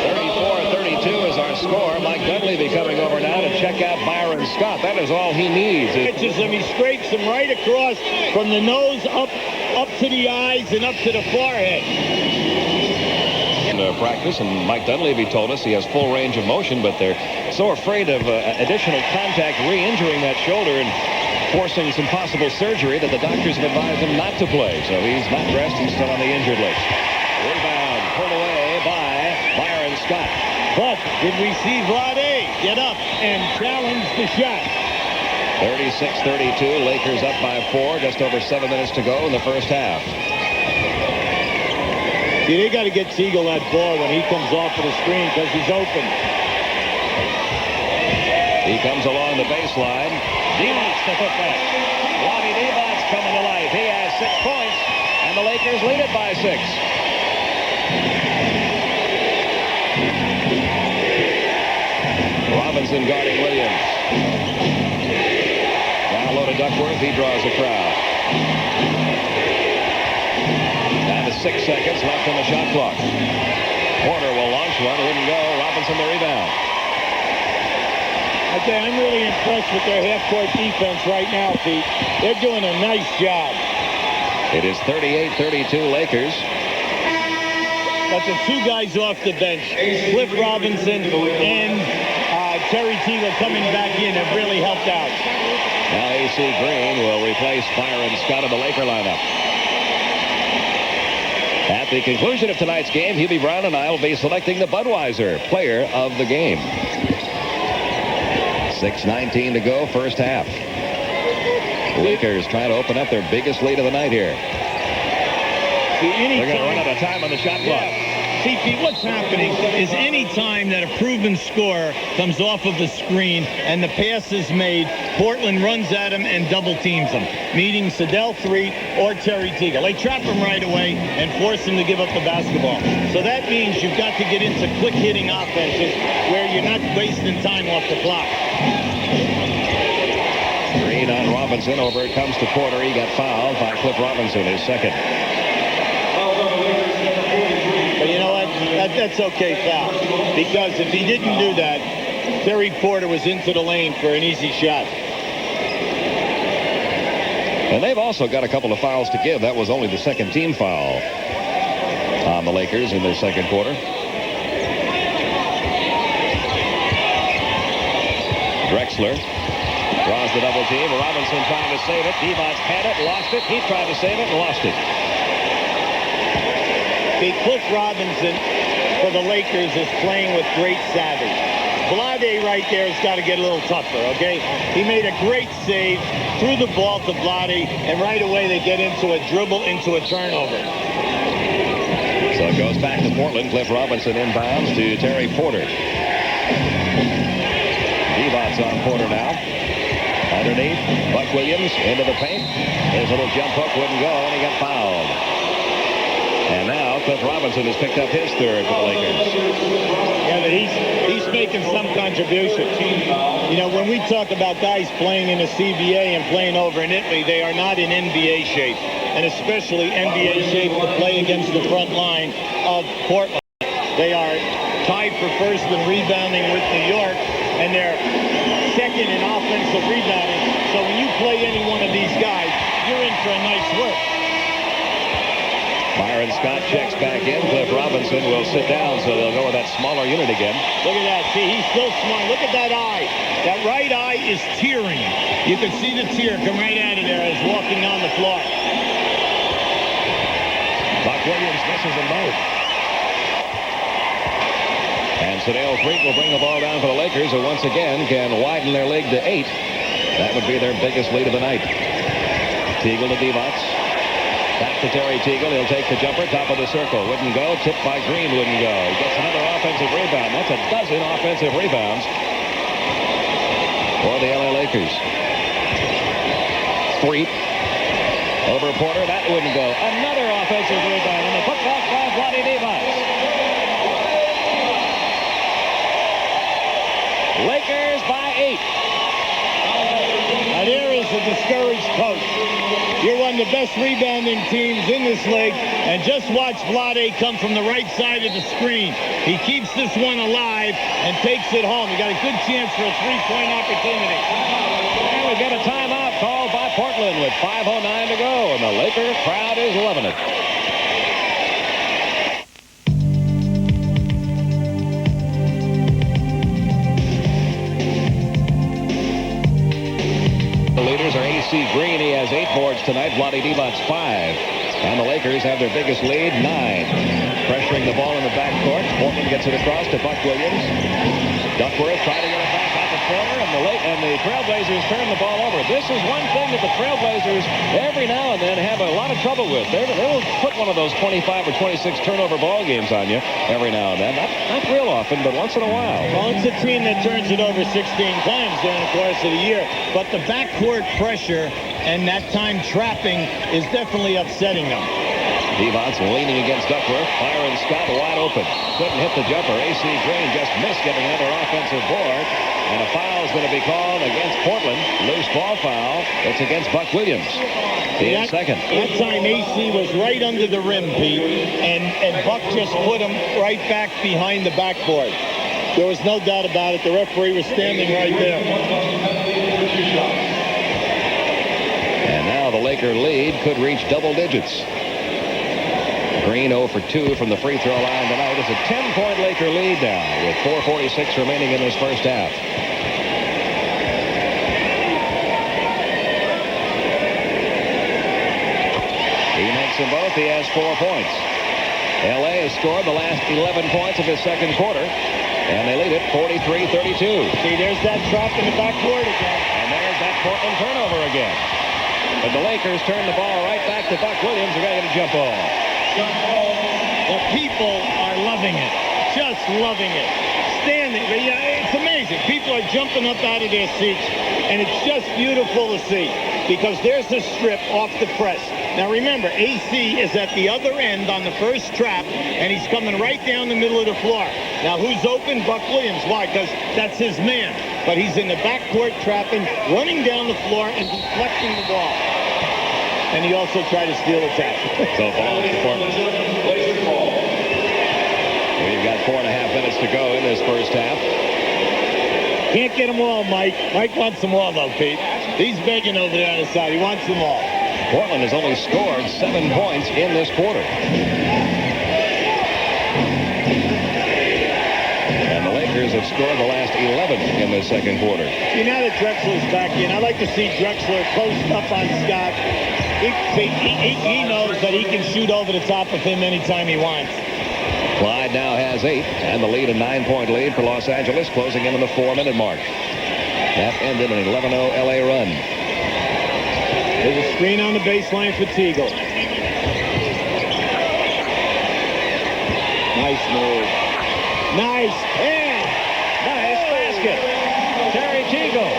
34-32 is our score. Mike Dunleavy coming over now to check out Byron Scott. That is all he needs. Pitches him, he scrapes him right across from the nose up to the eyes and up to the forehead. In practice, and Mike Dunleavy told us he has full range of motion, but they're so afraid of additional contact re-injuring that shoulder and forcing some possible surgery that the doctors have advised him not to play. So he's not dressed and still on the injured list. Rebound pulled away by Byron Scott. But did we see Vlade get up and challenge the shot? 36-32, Lakers up by 4, just over 7 minutes to go in the first half. See, they got to get Teagle that ball when he comes off of the screen because he's open. He comes along the baseline. Divac to put back. Vlade Divac's coming to life. He has 6 points, and the Lakers lead it by 6. Robinson guarding Williams. Down low to Duckworth. He draws the crowd. Down to 6 seconds left in the shot clock. Porter will launch one. Wouldn't go. Robinson the rebound. I tell you, I'm really impressed with their half-court defense right now, Pete. They're doing a nice job. It is 38-32 Lakers. But the 2 guys off the bench, Cliff Robinson and Terry Teagle coming back in have really helped out. Now A.C. Green will replace Byron Scott in the Laker lineup. At the conclusion of tonight's game, Hubie Brown and I will be selecting the Budweiser player of the game. 6:19 to go, first half. Lakers trying to open up their biggest lead of the night here. They're going to run out of time on the shot clock. CP, what's happening is any time that a proven scorer comes off of the screen and the pass is made, Portland runs at him and double teams him, meaning Sedell Threet or Terry Teagle. They trap him right away and force him to give up the basketball. So that means you've got to get into quick hitting offenses where you're not wasting time off the clock. Green on Robinson. Over it comes to Porter. He got fouled by Cliff Robinson, his second. But you know what? That's okay foul. Because if he didn't do that, Terry Porter was into the lane for an easy shot. And they've also got a couple of fouls to give. That was only the second team foul on the Lakers in their second quarter. Drexler draws the double team. Robinson trying to save it. Divac had it, lost it. He tried to save it and lost it. Cliff Robinson for the Lakers is playing with great savvy. Vlade right there has got to get a little tougher, okay? He made a great save, threw the ball to Vlade, and right away they get into a dribble, into a turnover. So it goes back to Portland. Cliff Robinson inbounds to Terry Porter. Divac's on Porter now. Underneath, Buck Williams into the paint. His little jump hook wouldn't go, and he got fouled. And now Cliff Robinson has picked up his third for the Lakers. Yeah, but he's making some contribution. You know, when we talk about guys playing in the CBA and playing over in Italy, they are not in NBA shape, and especially NBA shape to play against the front line of Portland. They are tied for first in rebounding with New York, and they're second in offensive rebounding. So when you play any one of these guys, you're in for a nice work. Byron Scott checks back in. Cliff Robinson will sit down, so they'll go with that smaller unit again. Look at that. See, he's still smart. Look at that eye. That right eye is tearing. You can see the tear come right out of there as walking on the floor. Buck Williams misses them both. And Sedell Threet will bring the ball down for the Lakers, who once again can widen their lead to 8. That would be their biggest lead of the night. Teagle to Divac. Back to Terry Teagle. He'll take the jumper. Top of the circle. Wouldn't go. Tipped by Green. Wouldn't go. He gets another offensive rebound. That's a dozen offensive rebounds for the LA Lakers. Threet over Porter. That wouldn't go. Another offensive rebound. And the putback by Vlade Divac. Lakers by 8. Now there is a discouraged coach. You're one of the best rebounding teams in this league, and just watch Vlade come from the right side of the screen. He keeps this one alive and takes it home. He got a good chance for a three-point opportunity. And we've got a timeout called by Portland with 5:09 to go, and the Laker crowd is loving it. Green, he has 8 boards tonight. Vlade Divac's 5. And the Lakers have their biggest lead, 9. Pressuring the ball in the backcourt. Portland gets it across to Buck Williams. Duckworth trying to get it back out the corner, and the Trailblazers turn the ball over. This is one thing that the Trailblazers every now and then have a lot of trouble with. They'll put one of those 25 or 26 turnover ball games on you every now and then. Not real often, but once in a while. Well, it's a team that turns it over 16 times during the course of the year. But the backcourt pressure and that time trapping is definitely upsetting them. Divac leaning against Duckworth. Byron Scott wide open. Couldn't hit the jumper. AC Green just missed getting another offensive board. And a foul is going to be called against Portland. Loose ball foul. It's against Buck Williams. He is second. That time AC was right under the rim, Pete. And Buck just put him right back behind the backboard. There was no doubt about it. The referee was standing right there. And now the Laker lead could reach double digits. Green 0 for 2 from the free throw line tonight. It's a 10-point Laker lead now with 4:46 remaining in this first half. He makes them both. He has 4 points. L.A. has scored the last 11 points of his second quarter, and they lead it 43-32. See, there's that trap in the backcourt again. And there's that Portland turnover again. But the Lakers turn the ball right back to Buck Williams. They're going to get a jump ball. The people are loving it. Just loving it. Standing. It's amazing. People are jumping up out of their seats. And it's just beautiful to see. Because there's a strip off the press. Now remember, AC is at the other end on the first trap, and he's coming right down the middle of the floor. Now who's open? Buck Williams. Why? Because that's his man. But he's in the backcourt trapping, running down the floor, and deflecting the ball. And he also tried to steal a tap. So ball is Portland. We've got 4.5 minutes to go in this first half. Can't get them all, Mike. Mike wants them all, though, Pete. He's begging over there on the side. He wants them all. Portland has only scored 7 points in this quarter. And the Lakers have scored the last 11 in the second quarter. See, now that Drexler's back in, I like to see Drexler post up on Scott. He knows that he can shoot over the top of him anytime he wants. Clyde now has 8, and the lead, a 9-point lead for Los Angeles, closing in on the 4-minute mark. That ended an 11-0 LA run. There's a screen on the baseline for Teagle. Nice move. Nice pass. Nice basket. Terry Teagle,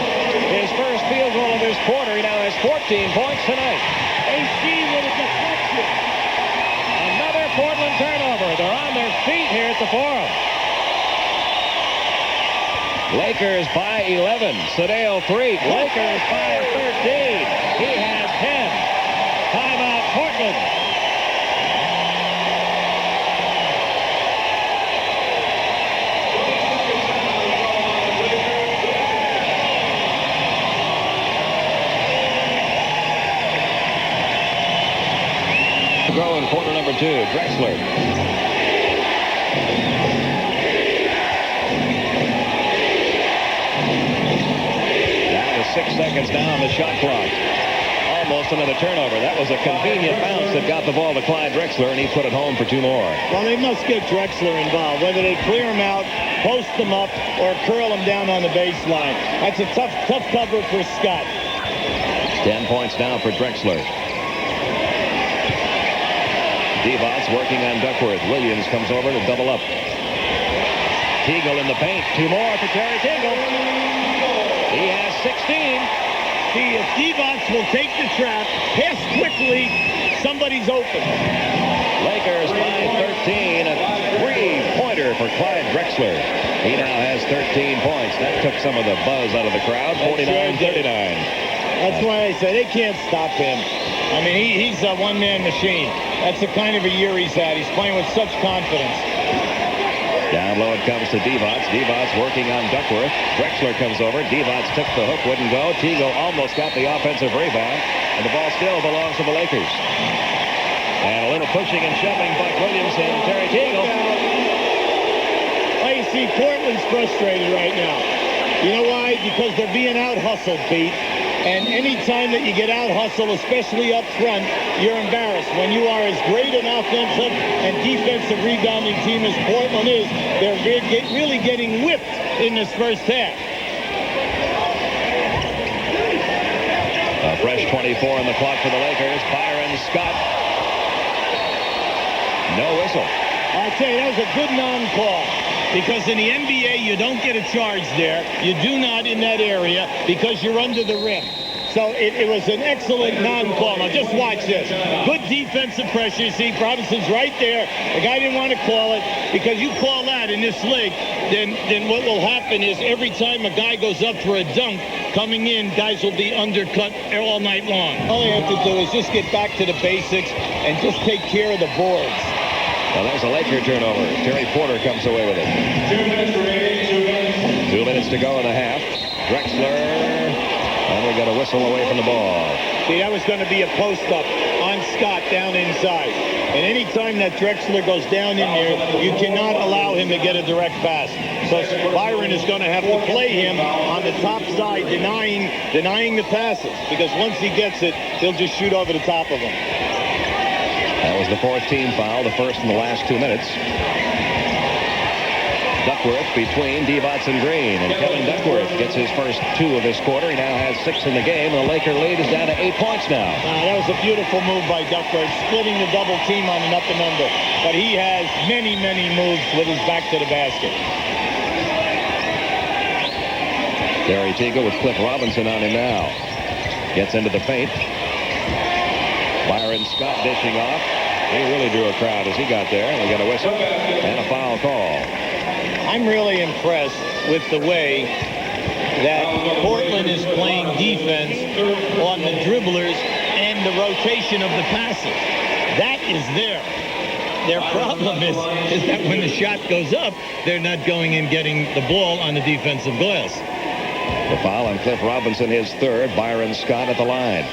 his first field goal of this quarter. He now has 14 points tonight. AC with a deflection. Another Portland turnover. They're on their feet here at the Forum. Lakers by 11. Sedale 3. Lakers by 13. He has 10. Timeout Portland. Go in quarter number 2. Drexler. Down to 6 seconds now on the shot clock. Almost another turnover. That was a convenient bounce that got the ball to Clyde Drexler, and he put it home for 2 more. Well, they must get Drexler involved, whether they clear him out, post him up, or curl him down on the baseline. That's a tough cover for Scott. 10 points now for Drexler. Divac working on Duckworth. Williams comes over to double up. Teagle in the paint. 2 more for Terry Teagle. He has 16. See, if Divac will take the trap, pass quickly, somebody's open. Lakers by 13. A 3-pointer for Clyde Drexler. He now has 13 points. That took some of the buzz out of the crowd. 49-39. That's why I say they can't stop him. I mean, he's a one-man machine. That's the kind of a year he's had. He's playing with such confidence. Down low it comes to Divac. Divac working on Duckworth. Drexler comes over. Divac took the hook, wouldn't go. Teagle almost got the offensive rebound. And the ball still belongs to the Lakers. And a little pushing and shoving by Williams and Terry Teagle. Well, you see, Portland's frustrated right now. You know why? Because they're being out-hustled, Pete. And any time that you get out-hustled, especially up front, you're embarrassed. When you are as great an offensive and defensive rebounding team as Portland is, they're really getting whipped in this first half. A fresh 24 on the clock for the Lakers. Byron Scott. No whistle. I tell you, that was a good non-call. Because in the NBA, you don't get a charge there. You do not in that area because you're under the rim. So it was an excellent non-call. Now just watch this. Good defensive pressure. See, Robinson's right there. The guy didn't want to call it because you call that in this league, then what will happen is every time a guy goes up for a dunk, coming in, guys will be undercut all night long. All you have to do is just get back to the basics and just take care of the boards. Well, there's a Laker turnover. Terry Porter comes away with it. 2 minutes remaining. 2 minutes to go in the half. Drexler. And we got a whistle away from the ball. See, that was going to be a post-up on Scott down inside. And any time that Drexler goes down in there, you cannot allow him to get a direct pass. So Byron is going to have to play him on the top side, denying the passes. Because once he gets it, he'll just shoot over the top of him. That was the 4th team foul, the first in the last 2 minutes. Duckworth between Divac and Green. And Kevin Duckworth gets his first 2 of this quarter. He now has 6 in the game. The Laker lead is down to 8 points now. That was a beautiful move by Duckworth, splitting the double team on an up and under. But he has many, many moves with his back to the basket. Terry Teagle with Cliff Robinson on him now. Gets into the paint. Byron Scott dishing off. He really drew a crowd as he got there. And they got a whistle and a foul call. I'm really impressed with the way that Portland is playing defense on the dribblers and the rotation of the passes. That is there. Their problem is that when the shot goes up, they're not going and getting the ball on the defensive glass. The foul on Cliff Robinson, his 3rd. Byron Scott at the line.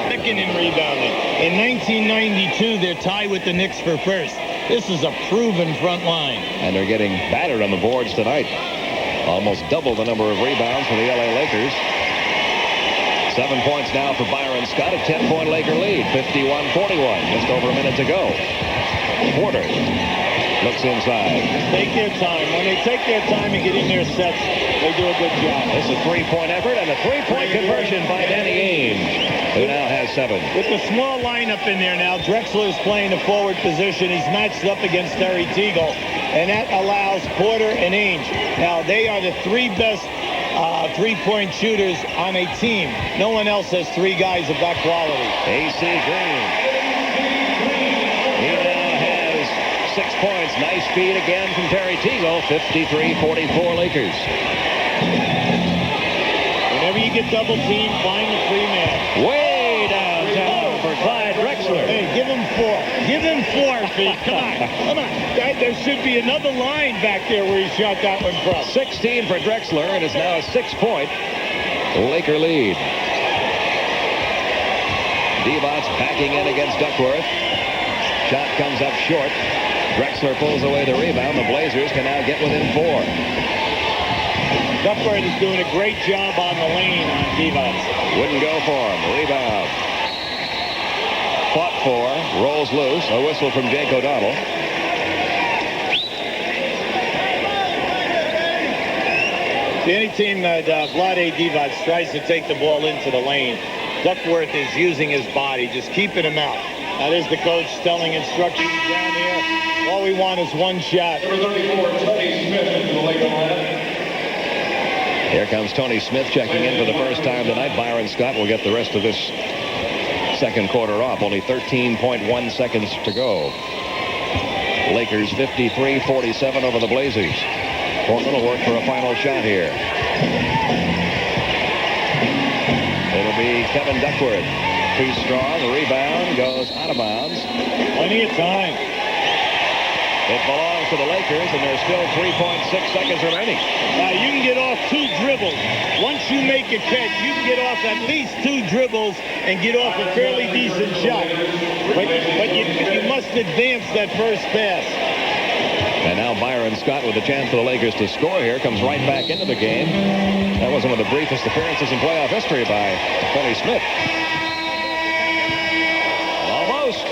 Second in rebounding. In 1992, they're tied with the Knicks for first. This is a proven front line. And they're getting battered on the boards tonight. Almost double the number of rebounds for the LA Lakers. 7 points now for Byron Scott, a 10-point Laker lead. 51-41. Just over a minute to go. Porter looks inside. Take their time. When they take their time and get in their sets, they do a good job. This is a 3-point effort and a 3-point conversion by Danny Ainge, who now has 7. With the small lineup in there now, Drexler is playing the forward position. He's matched up against Terry Teagle, and that allows Porter and Ainge. Now, they are the 3 best 3-point shooters on a team. No one else has 3 guys of that quality. A.C. Green. He now has 6 points. Nice feed again from Terry Teagle. 53-44 Lakers. Whenever you get double team, find the 3-man. Way downtown for Clyde Drexler. Hey, give him 4. Give him 4, Pete. Come on. Come on. There should be another line back there where he shot that one from. 16 for Drexler, and it's now a 6-point Laker lead. Divac backing in against Duckworth. Shot comes up short. Drexler pulls away the rebound. The Blazers can now get within 4. Duckworth is doing a great job on the lane on Divac. Wouldn't go for him. Rebound. Fought for. Rolls loose. A whistle from Jake O'Donnell. Any team that Vlade Divac tries to take the ball into the lane, Duckworth is using his body, just keeping him out. That is the coach telling instructions down here. All we want is 1 shot. Number 34, Tony Smith into the Laker lineup. Here comes Tony Smith checking in for the first time tonight. Byron Scott will get the rest of this second quarter off. Only 13.1 seconds to go. Lakers 53-47 over the Blazers. Portland will work for a final shot here. It'll be Kevin Duckworth. Too strong. The rebound goes out of bounds. Plenty of time. It belongs to the Lakers, and there's still 3.6 seconds remaining. Now, you can get off 2 dribbles. Once you make a catch, you can get off at least 2 dribbles and get off a fairly decent shot. But you must advance that first pass. And now Byron Scott with a chance for the Lakers to score here comes right back into the game. That was one of the briefest appearances in playoff history by Tony Smith. Almost.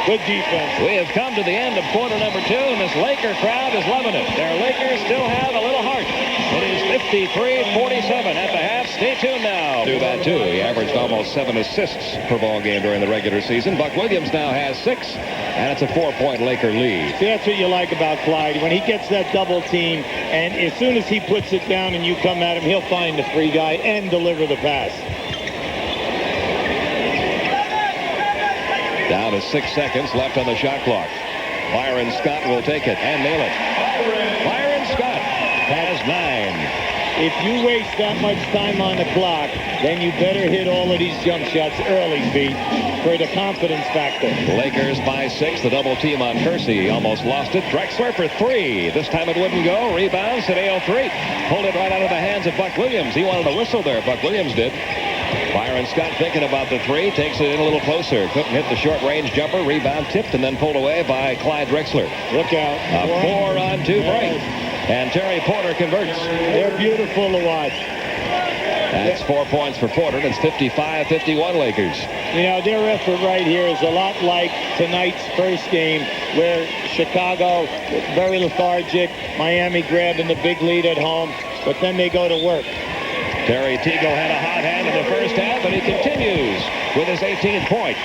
Good defense. We have come to the end of quarter number 2, and this Laker crowd is loving it. Their Lakers still have a little heart. It is 53-47 at the half. Stay tuned now. Do that, too. He averaged almost 7 assists per ball game during the regular season. Buck Williams now has 6, and it's a 4-point Laker lead. See, that's what you like about Clyde. When he gets that double team, and as soon as he puts it down and you come at him, he'll find the free guy and deliver the pass. Down to 6 seconds left on the shot clock. Byron Scott will take it and nail it. Byron Scott has 9. If you waste that much time on the clock, then you better hit all of these jump shots early, Pete, for the confidence factor. Lakers by 6. The double team on Kersey. Almost lost it. Drexler for 3. This time it wouldn't go. Rebound. Cedeo 3. Pulled it right out of the hands of Buck Williams. He wanted a whistle there. Buck Williams did. Byron Scott thinking about the 3. Takes it in a little closer. Couldn't hit the short-range jumper. Rebound tipped and then pulled away by Clyde Drexler. Look out. A 4-on-2 break. And Terry Porter converts. They're beautiful to watch. That's 4 points for Porter. It's 55-51 Lakers. You know, their effort right here is a lot like tonight's first game, where Chicago, very lethargic, Miami grabbing the big lead at home, but then they go to work. Terry Teagle had a hot hand in the first half, and he continues with his 18th point.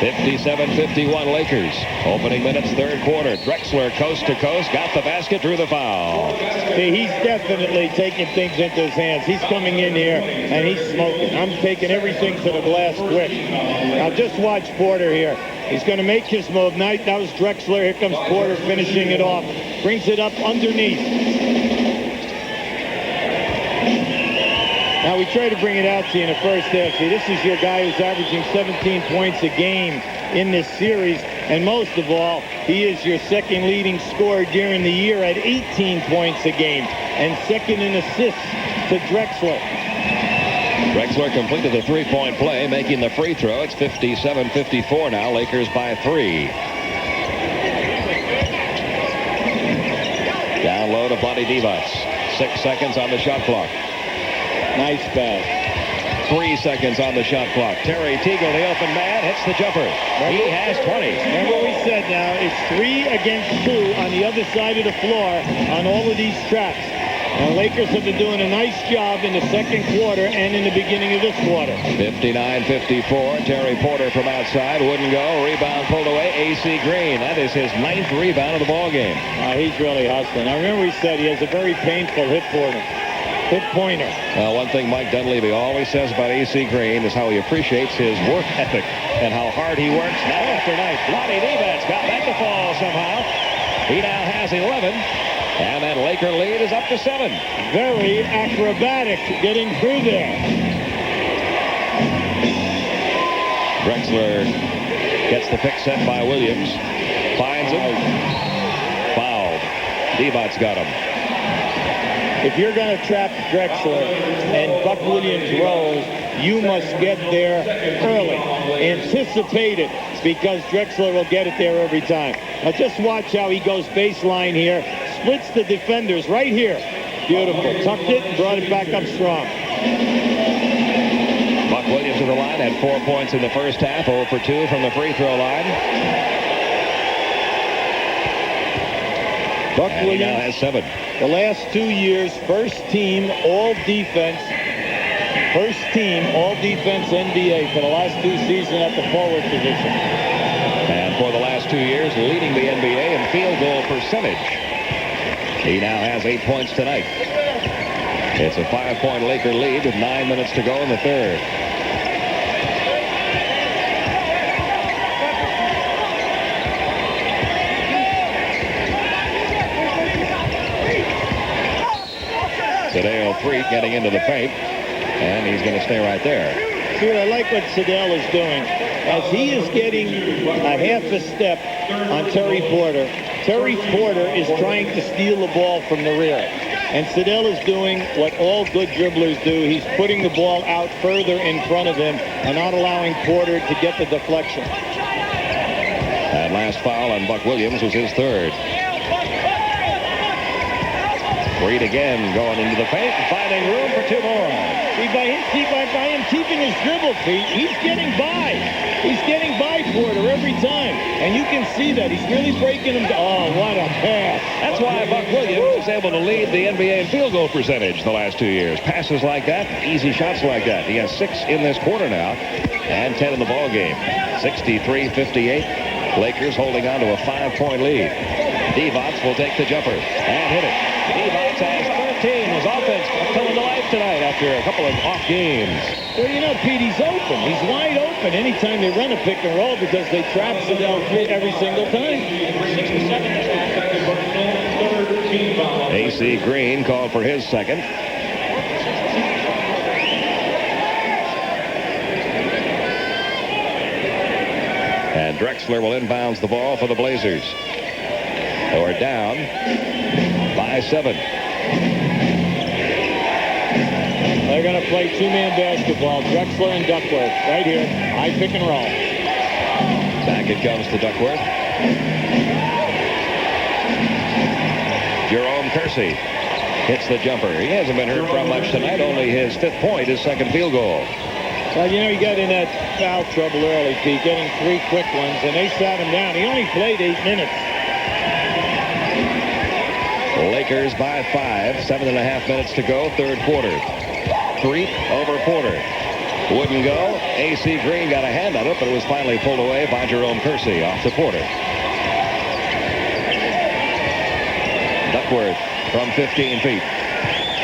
57-51 Lakers. Opening minutes, third quarter. Drexler coast to coast, got the basket, drew the foul. See, he's definitely taking things into his hands. He's coming in here and he's smoking. I'm taking everything to the glass quick. Now just watch Porter here. He's going to make his move. Now that was Drexler. Here comes Porter finishing it off. Brings it up underneath. Now, we try to bring it out to you in the first half. See, this is your guy who's averaging 17 points a game in this series. And most of all, he is your second leading scorer during the year at 18 points a game. And second in assists to Drexler. Drexler completed the three-point play, making the free throw. It's 57-54 now. Lakers by 3. Down low to Vlade Divac. 6 seconds on the shot clock. Nice pass. 3 seconds on the shot clock. Terry Teagle, the open man, hits the jumper. He has 20. Remember what we said now. It's 3 against 2 on the other side of the floor on all of these traps. And Lakers have been doing a nice job in the second quarter and in the beginning of this quarter. 59-54. Terry Porter from outside. Wouldn't go. Rebound pulled away. A.C. Green. That is his 9th rebound of the ballgame. He's really hustling. I remember we said he has a very painful hip pointer. One thing Mike Dunleavy always says about A.C. Green is how he appreciates his work ethic and how hard he works night after night. Vlade Divac got back to fall somehow. He now has 11. And that Laker lead is up to 7. Very acrobatic getting through there. Drexler gets the pick set by Williams. Finds him. Fouled. Divac's got him. If you're going to trap Drexler and Buck Williams rolls, you must get there early. Anticipate it, because Drexler will get it there every time. Now just watch how he goes baseline here. Splits the defenders right here. Beautiful. Tucked it and brought it back up strong. Buck Williams to the line, had 4 points in the first half. 0 for 2 from the free throw line. Buck and Williams he now has 7. The last 2 years, first team all defense NBA for the last 2 seasons at the forward position. And for the last 2 years, leading the NBA in field goal percentage. He now has 8 points tonight. It's a 5-point Laker lead with 9 minutes to go in the third. Sedale Freak getting into the paint, and he's going to stay right there. See, I like what Sedale is doing. As he is getting a half a step on Terry Porter, Terry Porter is trying to steal the ball from the rear. And Sedale is doing what all good dribblers do. He's putting the ball out further in front of him and not allowing Porter to get the deflection. That last foul on Buck Williams was his third. Reed again going into the paint and finding room for 2 more. See, by him keeping his dribble feet, he's getting by. He's getting by Porter every time. And you can see that. He's really breaking him down. Oh, what a pass. That's why Buck Williams is able to lead the NBA in field goal percentage the last 2 years. Passes like that, easy shots like that. He has 6 in this quarter now and 10 in the ball game. 63-58. Lakers holding on to a 5-point lead. Divac will take the jumper and hit it. Divac has 13. His offense coming to life tonight after a couple of off games. Well, you know, Pete, he's open. He's wide open anytime they run a pick and roll because they trap Sedale every single time. A.C. Green called for his second. And Drexler will inbounds the ball for the Blazers. Or down by 7. They're going to play 2-man basketball. Drexler and Duckworth right here. High pick and roll. Back it comes to Duckworth. Jerome Kersey. hits the jumper. He hasn't been hurt from much tonight. Only his 5th point, his 2nd field goal. Well, you know, he got in that foul trouble early, Pete, getting 3 quick ones, and they sat him down. He only played 8 minutes. Lakers by 5. 7.5 minutes to go. 3rd quarter. 3 over Porter. Wouldn't go. A.C. Green got a hand on it, but it was finally pulled away by Jerome Kersey off to Porter. Duckworth from 15 feet.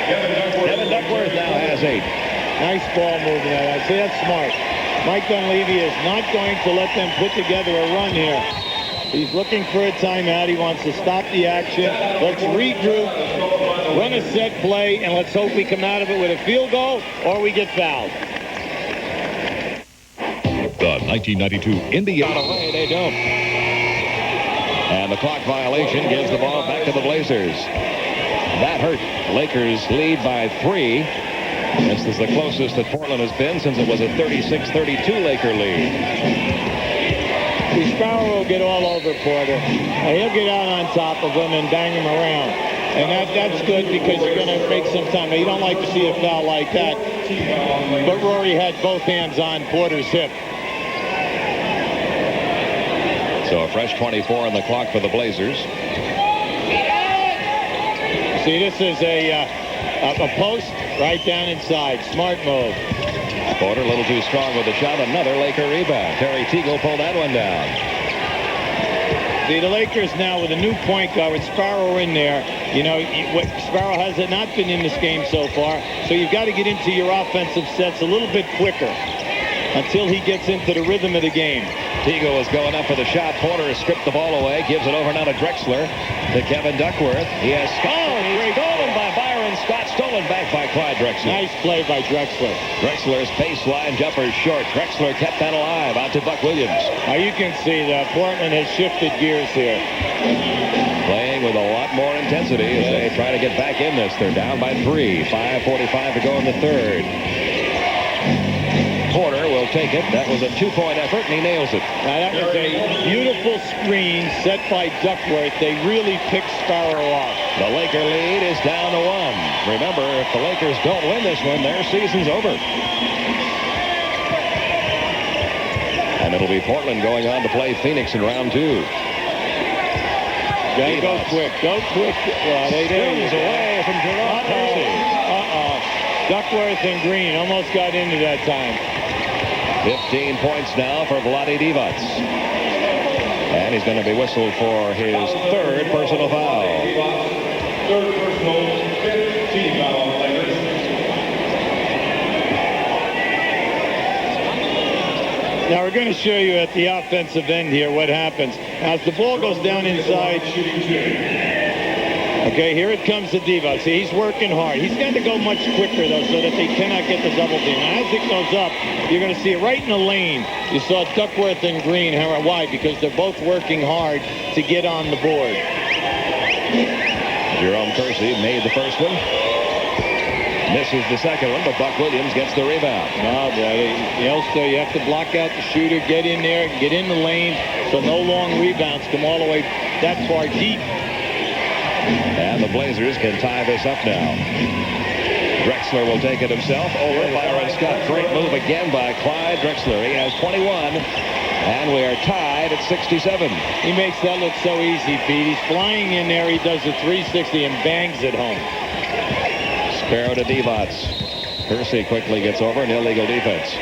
Kevin Duckworth now has 8. Nice ball movement. I say that's smart. Mike Dunleavy is not going to let them put together a run here. He's looking for a timeout. He wants to stop the action. Let's regroup, run a set play, and let's hope we come out of it with a field goal or we get fouled. The 1992 Indiana. Away, they don't. And the clock violation gives the ball back to the Blazers. That hurt. Lakers lead by 3. This is the closest that Portland has been since it was a 36-32 Laker lead. Sparrow will get all over Porter. He'll get out on top of him and bang him around. And that's good because you're going to make some time. Now, you don't like to see a foul like that. But Rory had both hands on Porter's hip. So a fresh 24 on the clock for the Blazers. See, this is a post right down inside. Smart move. Porter a little too strong with the shot. Another Laker rebound. Terry Teagle pulled that one down. See, the Lakers now with a new point guard with Sparrow in there. You know, Sparrow has not been in this game so far. So you've got to get into your offensive sets a little bit quicker until he gets into the rhythm of the game. Teagle is going up for the shot. Porter has stripped the ball away. Gives it over now to Drexler. To Kevin Duckworth. He has stolen by Byron Scott. Stolen back by Clyde Drexler. Nice play by Drexler. Drexler's baseline jumper short. Drexler kept that alive. Out to Buck Williams. Now you can see that Portland has shifted gears here. Playing with a lot more intensity as they try to get back in this. They're down by 3. 5:45 to go in the 3rd. Porter will take it. That was a 2-point effort, and he nails it. Now, that was a beautiful screen set by Duckworth. They really picked Sparrow off. The Laker lead is down to 1. Remember, if the Lakers don't win this one, their season's over. And it'll be Portland going on to play Phoenix in round 2. Gotta go quick. Go quick. Well, they Spins away from Jerome Kersey. Duckworth and Green almost got into that time. 15 points now for Vlade Divac. And he's going to be whistled for his 3rd personal foul. 3rd personal, 5th team foul on the Lakers. Now we're going to show you at the offensive end here what happens. As the ball goes down inside. Okay, here it comes to Divac. See, he's working hard. He's got to go much quicker, though, so that they cannot get the double team. Now, as it goes up, you're going to see it right in the lane. You saw Duckworth and Green. Why? Because they're both working hard to get on the board. Jerome Kersey made the first one. Misses the second one, but Buck Williams gets the rebound. No, boy. So you have to block out the shooter, get in there, get in the lane, so no long rebounds come all the way that far deep. And the Blazers can tie this up now. Drexler will take it himself over Byron Scott. Great move again by Clyde Drexler. He has 21, and we are tied at 67. He makes that look so easy, Pete. He's flying in there. He does a 360 and bangs it home. Sparrow to Divac. Kersey quickly gets over an illegal defense.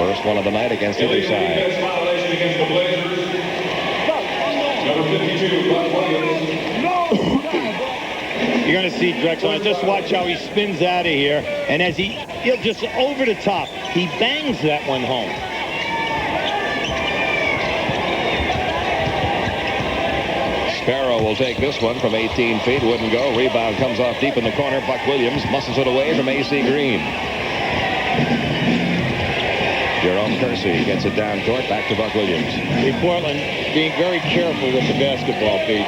First one of the night against either side. Defense violation against the Blazers. Number 52, Buck Williams. You're going to see Drexler. Just watch how he spins out of here. And as he'll just over the top, he bangs that one home. Sparrow will take this one from 18 feet. Wouldn't go. Rebound comes off deep in the corner. Buck Williams muscles it away from A.C. Green. Jerome Kersey gets it down court. Back to Buck Williams. See, Portland being very careful with the basketball, Pete.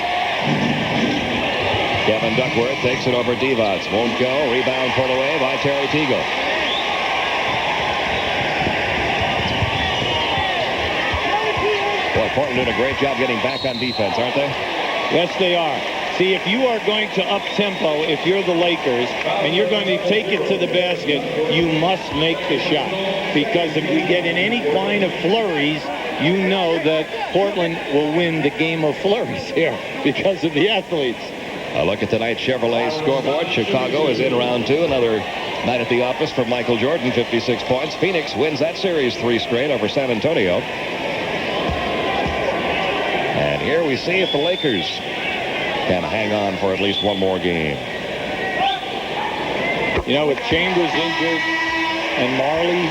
Kevin Duckworth takes it over Divac. Won't go. Rebound pulled away by Terry Teagle. Boy, Portland doing a great job getting back on defense, aren't they? Yes, they are. See, if you are going to up-tempo, if you're the Lakers, and you're going to take it to the basket, you must make the shot. Because if we get in any kind of flurries, you know that Portland will win the game of flurries here because of the athletes. A look at tonight's Chevrolet scoreboard. Chicago is in round 2. Another night at the office for Michael Jordan, 56 points. Phoenix wins that series 3 straight over San Antonio. And here we see if the Lakers can hang on for at least one more game. You know, with Chambers injured and Marley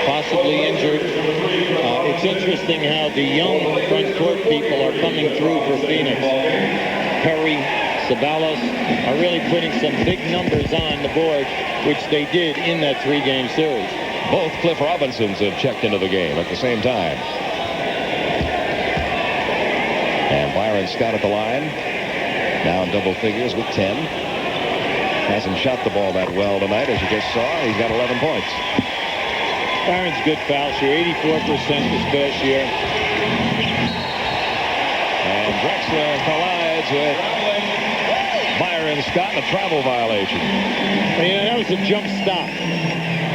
possibly injured, it's interesting how the young front court people are coming through for Phoenix. Perry, Ceballos are really putting some big numbers on the board, which they did in that 3-game series. Both Cliff Robinsons have checked into the game at the same time. And Byron Scott at the line. Now in double figures with 10. Hasn't shot the ball that well tonight, as you just saw. He's got 11 points. Byron's good foul share, 84% this past year. And Drexler collides with Byron Scott in a travel violation. You know, that was a jump stop.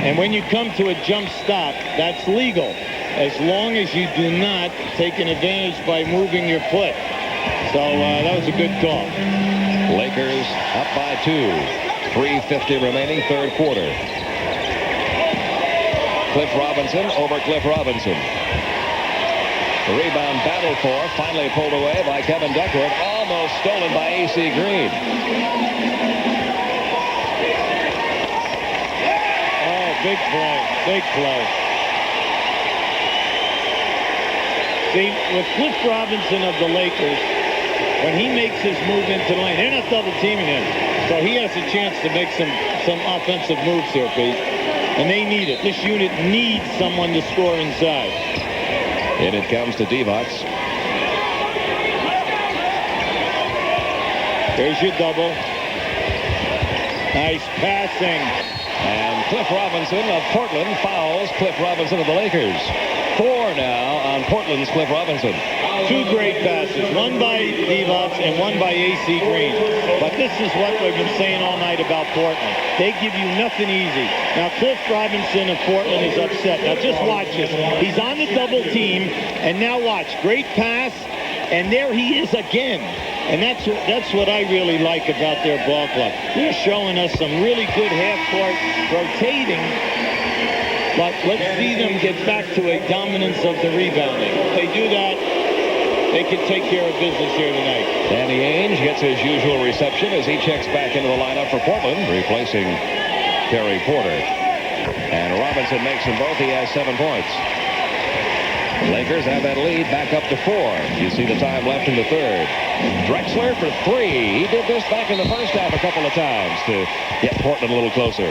And when you come to a jump stop, that's legal, as long as you do not take an advantage by moving your foot. So that was a good call. Lakers up by 2. 3:50 remaining, third quarter. Cliff Robinson over Cliff Robinson. The rebound battled for, finally pulled away by Kevin Duckworth, almost stolen by A.C. Green. Oh, big play, big play. See, with Cliff Robinson of the Lakers, when he makes his move into the lane, they're not double teaming him. So he has a chance to make some offensive moves here, Pete. And they need it. This unit needs someone to score inside. And it comes to Divac. There's your double. Nice passing. And Cliff Robinson of Portland fouls Cliff Robinson of the Lakers. 4 now on Portland's Cliff Robinson. 2 great passes, one by Divac and one by A.C. Green. But this is what we've been saying all night about Portland. They give you nothing easy. Now, Cliff Robinson of Portland is upset. Now, just watch this. He's on the double team, and now watch. Great pass, and there he is again. And that's what I really like about their ball club. They're showing us some really good half-court rotating. But let's see them get back to a dominance of the rebounding. If they do that, they can take care of business here tonight. Danny Ainge gets his usual reception as he checks back into the lineup for Portland, replacing Terry Porter. And Robinson makes them both. He has 7 points. The Lakers have that lead back up to 4. You see the time left in the third. Drexler for 3. He did this back in the first half a couple of times to get Portland a little closer.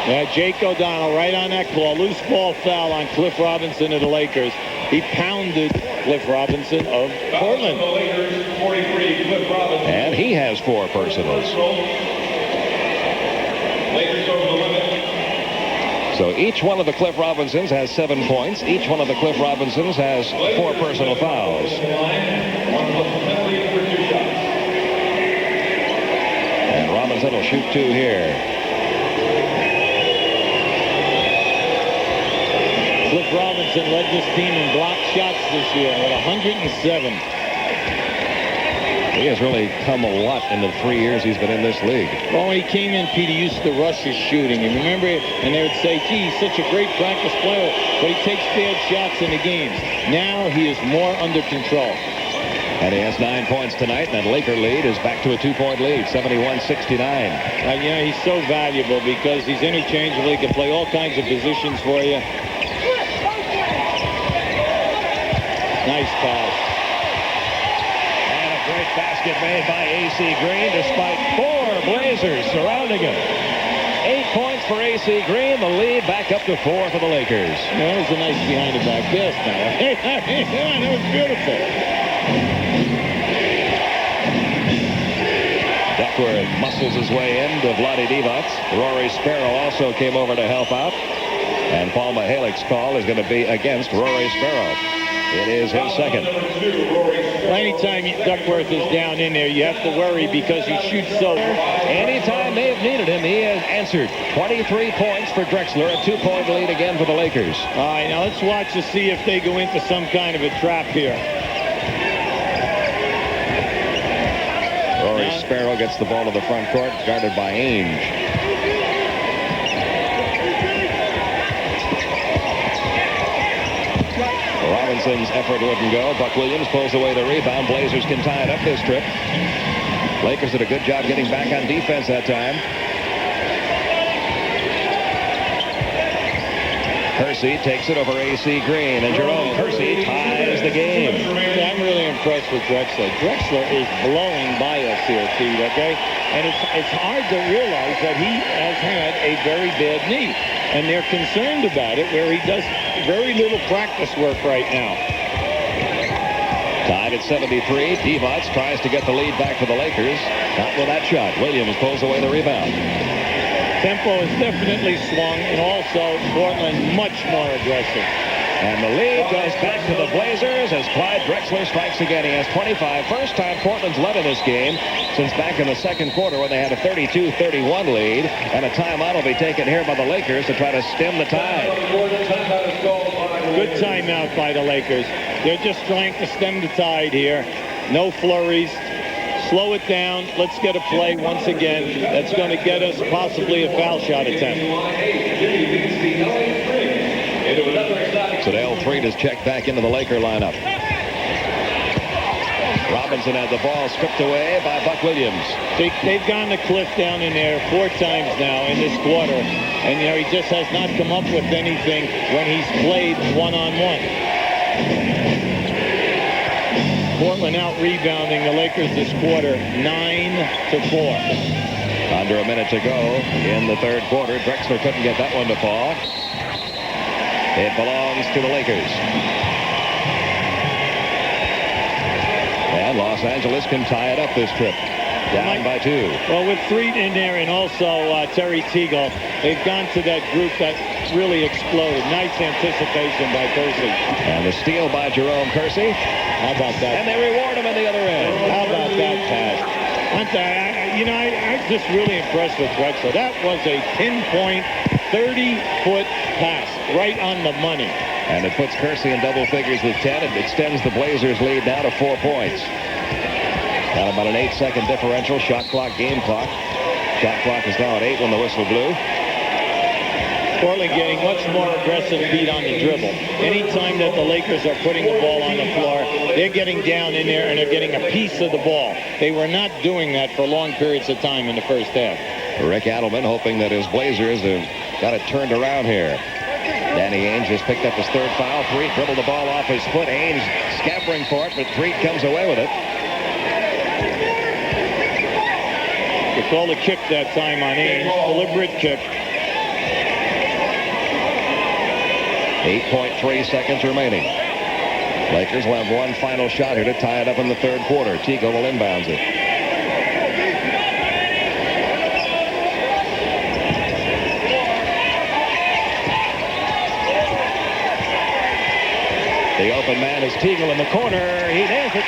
Yeah, Jake O'Donnell right on that call. Loose ball foul on Cliff Robinson of the Lakers. He pounded Cliff Robinson of Portland. And he has 4 personals. So each one of the Cliff Robinsons has 7 points. Each one of the Cliff Robinsons has 4 personal fouls. And Robinson will shoot 2 here. Cliff Robinson led this team in block shots this year at 107. He has really come a lot in the 3 years he's been in this league. Well, when he came in, Pete, he used to rush his shooting. And remember, and they would say, gee, he's such a great practice player, but he takes bad shots in the games. Now he is more under control. And he has 9 points tonight, and that Laker lead is back to a 2-point lead, 71-69. You know, he's so valuable because he's interchangeable. He can play all kinds of positions for you. Nice pass. And a great basket made by A.C. Green despite 4 Blazers surrounding him. 8 points for A.C. Green. The lead back up to 4 for the Lakers. That was a nice behind-the-back pass now. That was beautiful. Duckworth muscles his way into Vlade Divac. Rory Sparrow also came over to help out. And Paul Mihalik's call is going to be against Rory Sparrow. It is his second. Well, anytime Duckworth is down in there, you have to worry because he shoots so. Anytime they've needed him, he has answered. 23 points for Drexler, a 2-point lead again for the Lakers. All right, now let's watch to see if they go into some kind of a trap here. Rory Sparrow gets the ball to the front court, guarded by Ainge. Robinson's effort wouldn't go. Buck Williams pulls away the rebound. Blazers can tie it up this trip. Lakers did a good job getting back on defense that time. Kersey takes it over A.C. Green, and Jerome Kersey ties the game. I'm really impressed with Drexler. Drexler is blowing by us here, Pete, okay? And it's hard to realize that he has had a very bad knee. And they're concerned about it, where he does very little practice work right now. Tied at 73. Divac tries to get the lead back for the Lakers. Not with that shot. Williams pulls away the rebound. Tempo is definitely swung, and also Portland much more aggressive. And the lead goes back to the Blazers as Clyde Drexler strikes again. He has 25. First time Portland's led in this game since back in the second quarter when they had a 32-31 lead. And a timeout will be taken here by the Lakers to try to stem the tide. Good timeout by the Lakers. They're just trying to stem the tide here. No flurries. Slow it down. Let's get a play once again. That's going to get us possibly a foul shot attempt. Sedale Threatt is checked back into the Laker lineup. Robinson had the ball stripped away by Buck Williams. They've gone the cliff down in there 4 times now in this quarter. And, you know, he just has not come up with anything when he's played one-on-one. Portland out rebounding the Lakers this quarter 9-4. Under a minute to go in the third quarter. Drexler couldn't get that one to fall. It belongs to the Lakers. And Los Angeles can tie it up this trip. Down by 2. Well, with Threatt in there and also Terry Teagle, they've gone to that group that really exploded. Nice anticipation by Kersey. And the steal by Jerome Kersey. How about that? And they reward him on the other end. How about that pass? I'm just really impressed with Drexler. That was a pinpoint 30-foot pass right on the money. And it puts Kersey in double figures with 10. It extends the Blazers' lead now to 4 points. Got about an 8-second differential. Shot clock, game clock. Shot clock is now at 8 when the whistle blew. Portland getting much more aggressive beat on the dribble. Anytime that the Lakers are putting the ball on the floor, they're getting down in there and they're getting a piece of the ball. They were not doing that for long periods of time in the first half. Rick Adelman hoping that his Blazers have got it turned around here. Danny Ainge has picked up his third foul. Threatt dribbled the ball off his foot. Ainge scampering for it, but Threatt comes away with it. They called a kick that time on Ainge. Deliberate kick. 8.3 seconds remaining. Lakers will have one final shot here to tie it up in the third quarter. Teagle will inbounds it. The open man is Teagle in the corner. He nails it.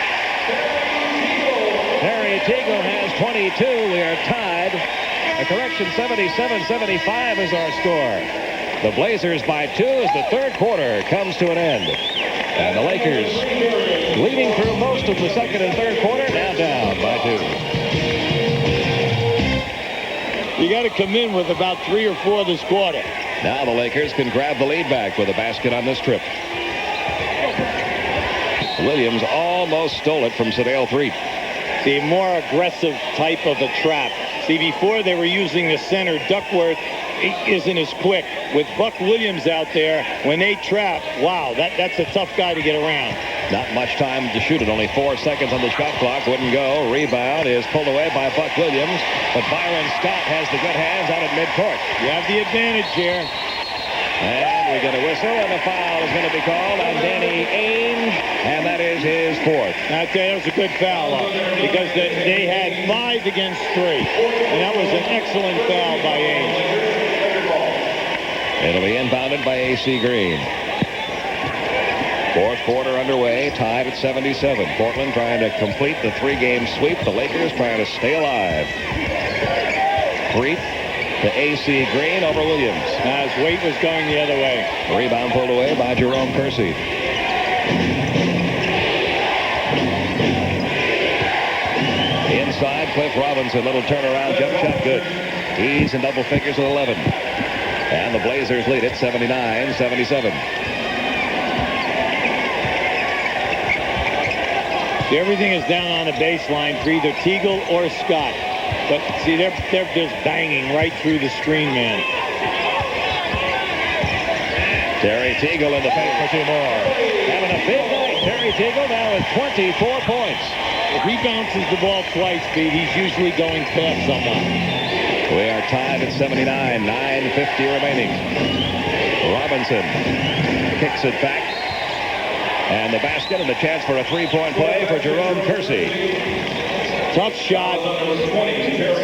Terry Teagle has 22. We are tied. A correction, 77-75 is our score. The Blazers by 2 as the third quarter comes to an end. And the Lakers leading through most of the second and third quarter, now down by 2. You got to come in with about 3 or 4 this quarter. Now the Lakers can grab the lead back with a basket on this trip. Williams almost stole it from Sedale Threatt. The more aggressive type of a trap. See, before they were using the center, Duckworth isn't as quick. With Buck Williams out there, when they trap, wow, that's a tough guy to get around. Not much time to shoot it. Only 4 seconds on the shot clock. Wouldn't go. Rebound is pulled away by Buck Williams. But Byron Scott has the good hands out at midcourt. You have the advantage here. And we get a whistle, and a foul is going to be called on Danny Ainge, and that is his 4th. I'd say that was a good foul, because they had 5 against 3, and that was an excellent foul by Ainge. It'll be inbounded by A.C. Green. Fourth quarter underway, tied at 77. Portland trying to complete the 3-game sweep. The Lakers trying to stay alive. Freet to A.C. Green over Williams. Now his weight was going the other way. Rebound pulled away by Jerome Kersey. Inside, Cliff Robinson. Little turnaround jump shot, good. He's in double figures with 11. And the Blazers lead it 79-77. Everything is down on the baseline for either Teagle or Scott. But see, they're just banging right through the screen man. Terry Teagle in the paint for 2 more. Having a big night. Terry Teagle now with 24 points. If he bounces the ball twice, Pete, he's usually going past someone. We are tied at 79. 9:50 remaining. Robinson kicks it back. And the basket and the chance for a 3-point play for Jerome Kersey. Tough shot.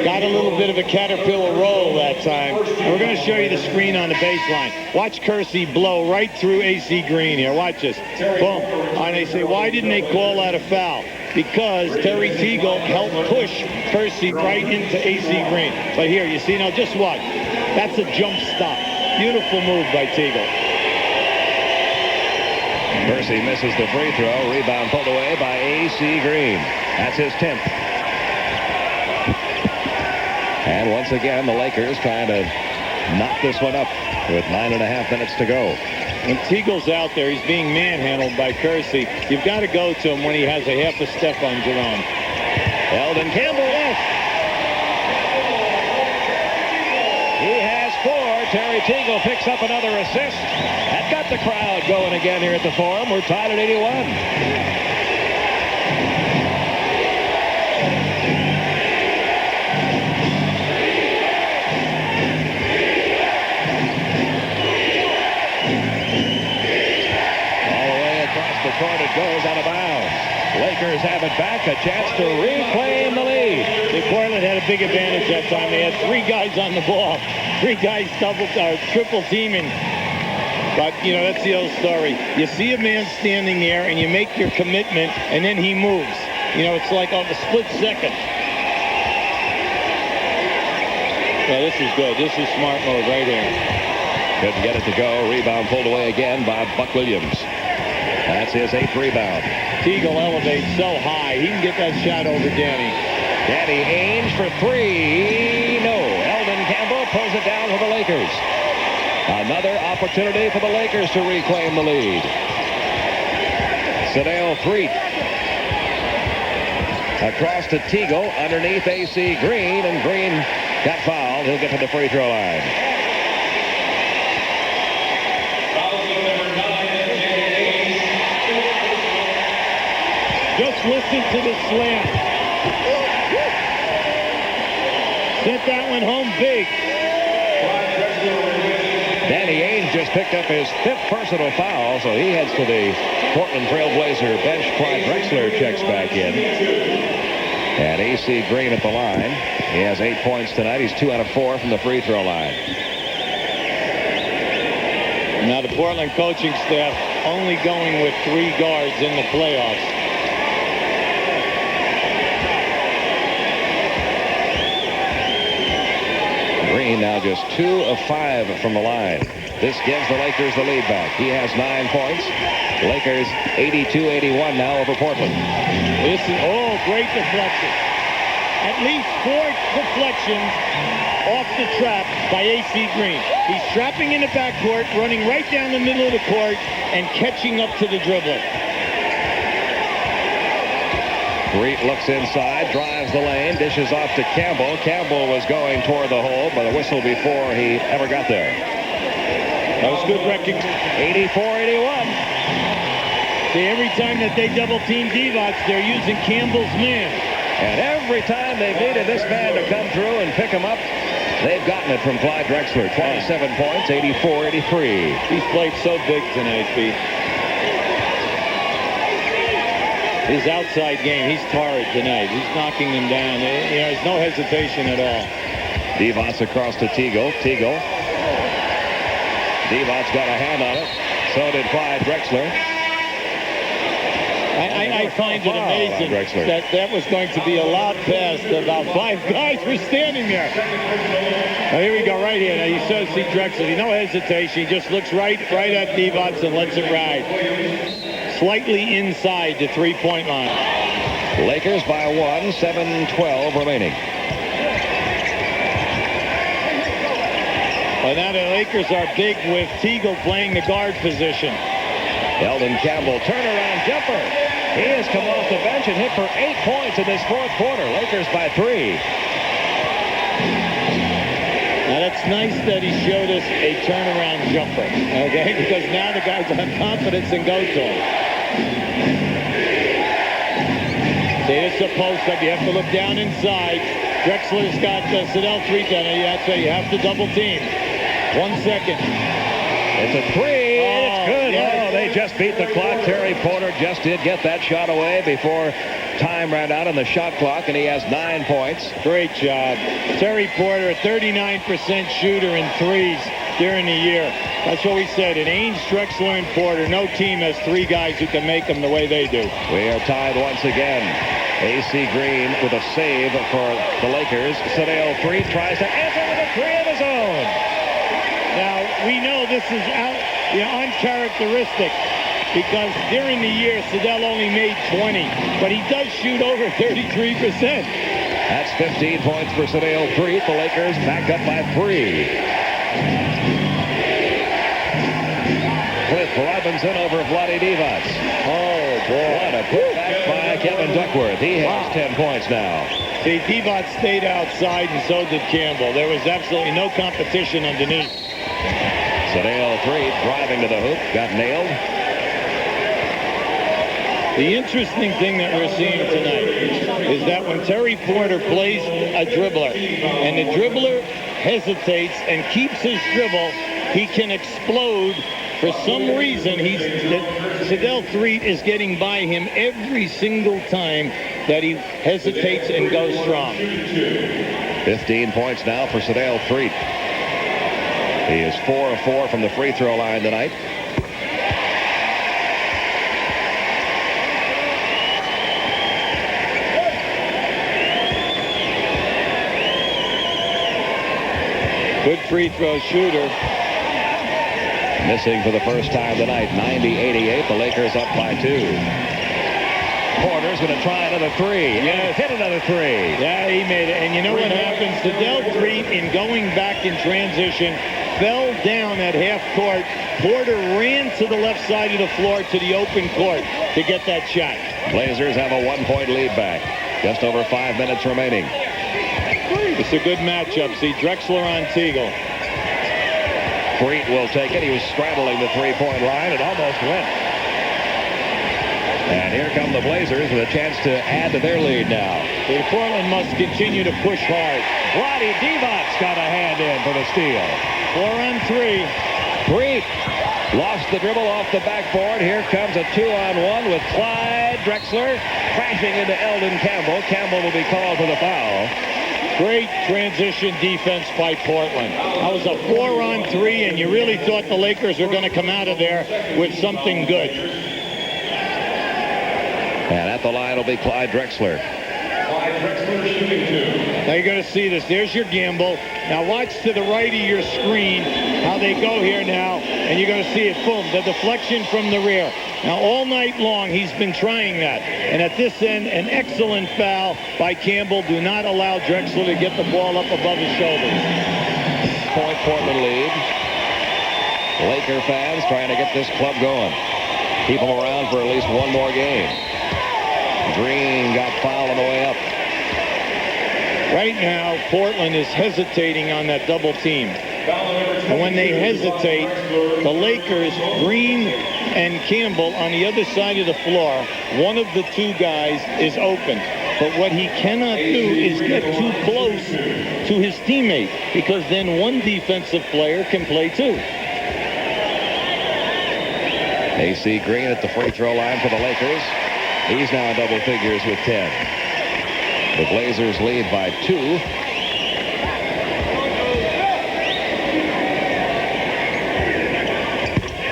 Got a little bit of a caterpillar roll that time. And we're going to show you the screen on the baseline. Watch Kersey blow right through A.C. Green here. Watch this. Boom. And they say, why didn't they call that a foul? Because Terry Teagle helped push Kersey right into A.C. Green. But here, you see, now just watch. That's a jump stop. Beautiful move by Teagle. Kersey misses the free throw. Rebound pulled away by A.C. Green. That's his 10th. And once again, the Lakers trying to knock this one up with 9.5 minutes to go. When Teagle's out there, he's being manhandled by Kersey. You've got to go to him when he has a half a step on Jerome. Eldon Campbell, yes. He has 4. Terry Teagle picks up another assist. That got the crowd going again here at the Forum. We're tied at 81. Court it goes out of bounds. Lakers have it back, a chance to reclaim the lead. Portland had a big advantage that time. They had 3 guys on the ball, 3 guys triple teaming. But you know, that's the old story. You see a man standing there and you make your commitment and then he moves. You know, it's like on a split second. Yeah, this is good. This is smart mode right here. Couldn't get it to go. Rebound pulled away again by Buck Williams. That's his 8th rebound. Teagle elevates so high. He can get that shot over Danny. Danny Ainge for 3. No. Eldon Campbell pulls it down for the Lakers. Another opportunity for the Lakers to reclaim the lead. Sedale Freet. Across to Teagle. Underneath A.C. Green. And Green got fouled. He'll get to the free throw line. Just listen to the slam. Sent that one home big. Danny Ainge just picked up his 5th personal foul, so he heads to the Portland Trailblazer bench. Clyde Drexler checks back in. And A.C. Green at the line. He has 8 points tonight. He's 2 out of 4 from the free throw line. Now the Portland coaching staff only going with 3 guards in the playoffs. Green now just 2 of 5 from the line. This gives the Lakers the lead back. He has 9 points. Lakers 82-81 now over Portland. This is, great deflection. At least 4 deflections off the trap by A.C. Green. He's trapping in the backcourt, running right down the middle of the court, and catching up to the dribble. Freet looks inside, drives the lane, dishes off to Campbell. Campbell was going toward the hole, but a whistle before he ever got there. That was good recognition. 84-81. See, every time that they double-team Divac, they're using Campbell's man. And every time they've needed this man to come through and pick him up, they've gotten it from Clyde Drexler. 27 points, 84-83. He's played so big tonight, Pete. His outside game, he's torrid tonight. He's knocking them down. You know, there's no hesitation at all. Divac across to Teagle. Divac got a hand on it. So did Clyde Drexler. I find it amazing that was going to be a loud pass. About 5 guys were standing there. Now, here we go, right here. Now, you see Drexler. He no hesitation. He just looks right at Divac and lets it ride. Slightly inside the three-point line. Lakers by 1, 7:12 remaining. Well, now the Lakers are big with Teagle playing the guard position. Eldon Campbell, turnaround jumper. He has come off the bench and hit for 8 points in this fourth quarter. Lakers by 3. Now, that's nice that he showed us a turnaround jumper, okay? Because now the guys have confidence and go to him. See, it's a post-up. You have to look down inside. Drexler's got Sedell 3 down there. That's why you have to double team. 1 second. It's a 3. It's good. Yeah. Oh, they just beat the clock. Terry Porter just did get that shot away before time ran out on the shot clock, and he has 9 points. Great job. Terry Porter, a 39% shooter in threes during the year. That's what we said. In Ainge, Drexler, and Porter, no team has 3 guys who can make them the way they do. We are tied once again. AC Green with a save for the Lakers. Sedell 3 tries to answer with a 3 of his own. Now, we know this is uncharacteristic because during the year, Sedell only made 20, but he does shoot over 33%. That's 15 points for Sedell 3. The Lakers back up by 3. Cliff Robinson over Vlade Divac. Oh, boy. What a putback by Kevin Duckworth. He has 10 points now. See, Divac stayed outside, and so did Campbell. There was absolutely no competition underneath. Sedell 3 driving to the hoop. Got nailed. The interesting thing that we're seeing tonight is that when Terry Porter plays a dribbler, and the dribbler hesitates and keeps his dribble, he can explode. For some reason, Sedell 3 is getting by him every single time that he hesitates and goes strong. 15 points now for Sedell 3. He is 4 of 4 from the free throw line tonight. Good free throw shooter. Missing for the first time tonight. 90-88. The Lakers up by 2. Porter's going to try another 3. Yes. Hit another 3. Yeah, he made it. And you know what happens? Sedell 3, in going back in transition, fell down at half court. Porter ran to the left side of the floor to the open court to get that shot. Blazers have a 1-point lead back. Just over 5 minutes remaining. It's a good matchup. See, Drexler on Teagle. Freet will take it. He was straddling the three-point line and almost went. And here come the Blazers with a chance to add to their lead now. Portland must continue to push hard. Vlade Divac's got a hand in for the steal. 4 on 3. Freet lost the dribble off the backboard. Here comes a 2-on-1 with Clyde Drexler crashing into Eldon Campbell. Campbell will be called for the foul. Great transition defense by Portland. That was a 4 on 3, and you really thought the Lakers were going to come out of there with something good. And at the line will be Clyde Drexler. Now you're going to see this. There's your gamble. Now watch to the right of your screen how they go here now, and you're going to see it. Boom, the deflection from the rear. Now all night long he's been trying that. And at this end, an excellent foul by Campbell. Do not allow Drexler to get the ball up above his shoulders. Point Portland lead. Laker fans trying to get this club going. Keep them around for at least one more game. Green got fouled on the way up. Right now, Portland is hesitating on that double team. And when they hesitate, the Lakers, Green and Campbell on the other side of the floor, one of the 2 guys is open. But what he cannot do is get too close to his teammate, because then one defensive player can play too. AC Green at the free throw line for the Lakers. He's now in double figures with 10. The Blazers lead by 2.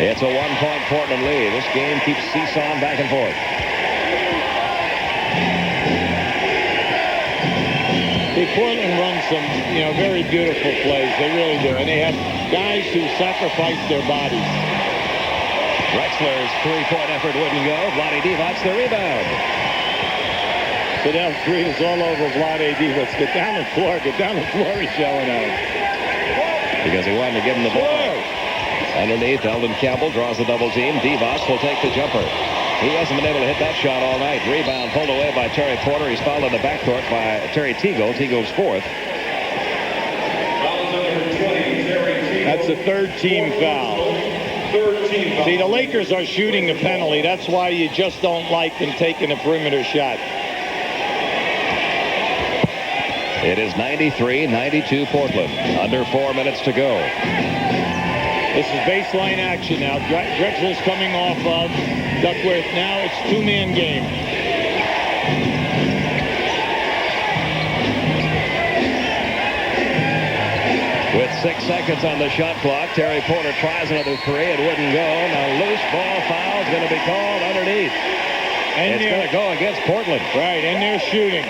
It's a 1-point Portland lead. This game keeps seesawing back and forth. See, Portland runs some, very beautiful plays. They really do. And they have guys who sacrifice their bodies. Drexler's three-point effort wouldn't go. Vlade Divac the rebound. Fidel Creed is all over Vlade Divac. Get down the floor. Get down the floor, he's showing out. Because he wanted to give him the ball. Underneath, Eldon Campbell draws the double team. Divac will take the jumper. He hasn't been able to hit that shot all night. Rebound pulled away by Terry Porter. He's fouled in the backcourt by Terry Teagle. Teagle's fourth. That's a third-team foul. See, the Lakers are shooting the penalty. That's why you just don't like them taking a perimeter shot. It is 93-92 Portland. Under 4 minutes to go. This is baseline action now. Drexler's coming off of Duckworth. Now it's two-man game. With 6 seconds on the shot clock, Terry Porter tries another three. It wouldn't go. Now loose ball foul is going to be called underneath. And it's going to go against Portland. Right, and they're shooting.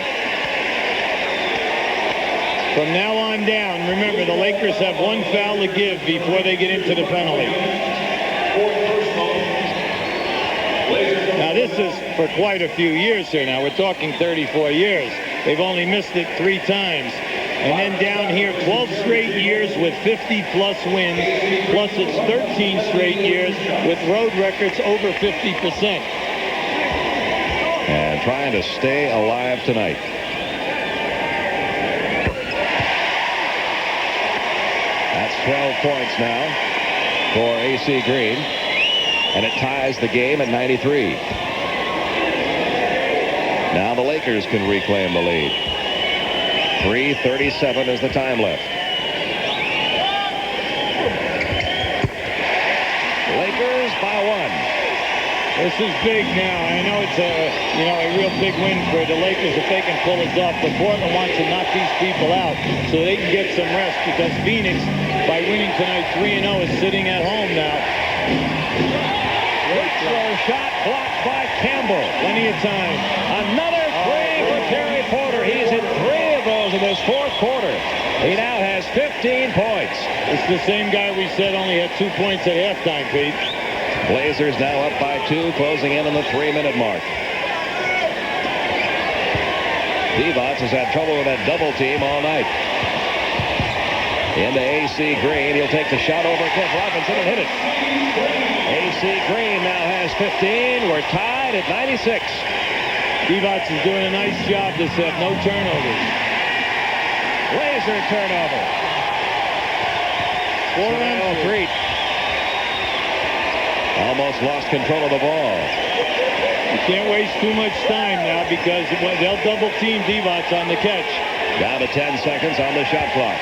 From now on down, remember, the Lakers have one foul to give before they get into the penalty. Now, this is for quite a few years here now. We're talking 34 years. They've only missed it 3 times. And then down here, 12 straight years with 50-plus wins, plus it's 13 straight years with road records over 50%. And trying to stay alive tonight. That's 12 points now for AC Green. And it ties the game at 93. Now the Lakers can reclaim the lead. 3:37 is the time left. Lakers by 1. This is big now. I know it's a real big win for the Lakers if they can pull this off. But Portland wants to knock these people out so they can get some rest because Phoenix, by winning tonight 3-0, is sitting at home now. Throw shot blocked by Campbell. Plenty of time. Another three for Terry Porter. He's in 3 of those in this fourth quarter. He now has 15 points. It's the same guy we said only had 2 points at halftime, Pete. Blazers now up by 2, closing in on the 3-minute mark. Divac has had trouble with that double team all night. Into AC Green. He'll take the shot over Cliff Robinson and hit it. AC Green now has 15. We're tied at 96. Divac is doing a nice job this half. No turnovers. Laser turnover. 4-on-3. Almost lost control of the ball. You can't waste too much time now because they'll double team Divac on the catch. Down to 10 seconds on the shot clock.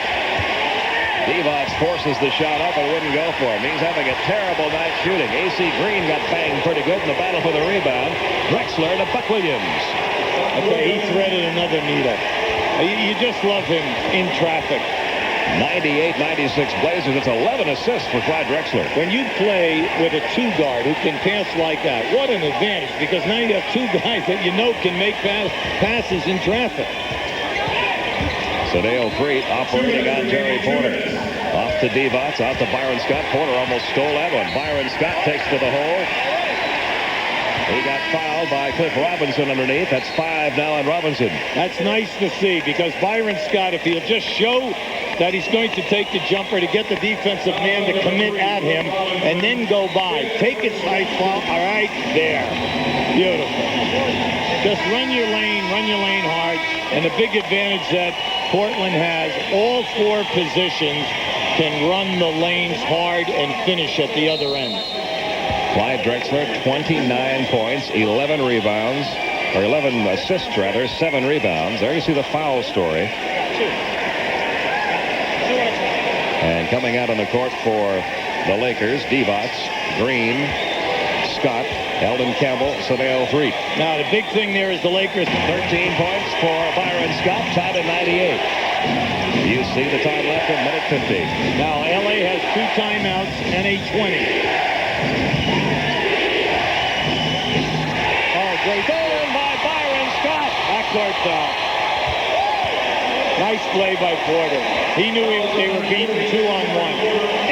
Divac forces the shot up and wouldn't go for him. He's having a terrible night shooting. AC Green got banged pretty good in the battle for the rebound. Drexler to Buck Williams. Okay, he threaded another needle. You just love him in traffic. 98-96 Blazers. It's 11 assists for Clyde Drexler. When you play with a 2 guard who can pass like that, what an advantage, because now you have 2 guys that you know can make passes in traffic. Sedale Freet operating on Terry Porter. Off to Divac, out to Byron Scott. Porter almost stole that one. Byron Scott takes to the hole. He got fouled by Cliff Robinson underneath. That's 5 now on Robinson. That's nice to see because Byron Scott, if he'll just show that he's going to take the jumper to get the defensive man to commit at him and then go by. Take it side foul. All right, there. Beautiful. Just run your lane hard. And the big advantage that Portland has, all 4 positions can run the lanes hard and finish at the other end. Clyde Drexler, 29 points, 11 rebounds, or 11 assists rather, 7 rebounds. There you see the foul story. And coming out on the court for the Lakers, Divac, Green, Scott, Eldon Campbell, Sedale Freet. Now the big thing there is the Lakers. 13 points for Byron Scott, tied at 98. You see the time left in minute 50. Now LA has 2 timeouts and a 20. Great goal by Byron Scott. Backcourt foul. Nice play by Porter. He knew they were beaten 2-on-1.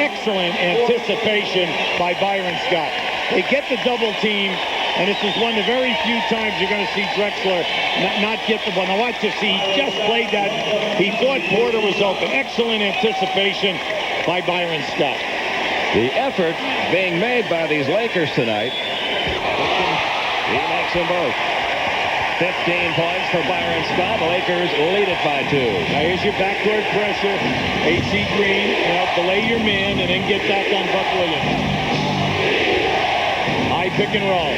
Excellent anticipation by Byron Scott. They get the double team, and this is one of the very few times you're going to see Drexler not get the ball. Now watch this. He just played that. He thought Porter was open. Excellent anticipation by Byron Scott. The effort being made by these Lakers tonight. He makes them both. 15 points for Byron Scott. The Lakers lead it by 2. Now here's your backdoor pressure. AC Green, delay your man and then get back on Buck Williams. High pick and roll.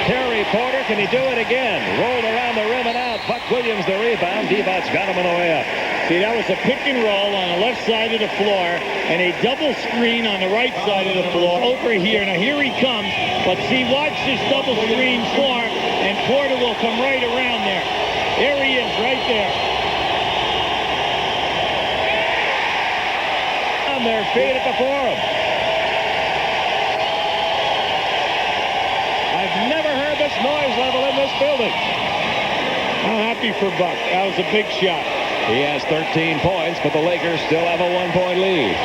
Terry Porter, can he do it again? Rolled around the rim and out. Buck Williams the rebound. Dibot's got him on the way up. See, that was a pick and roll on the left side of the floor and a double screen on the right side of the floor over here. Now here he comes, but see, watch this double screen form and Porter will come right around there. There he is, right there. On their feet at the Forum. I've never heard this noise level in this building. I'm happy for Buck. That was a big shot. He has 13 points, but the Lakers still have a 1-point lead.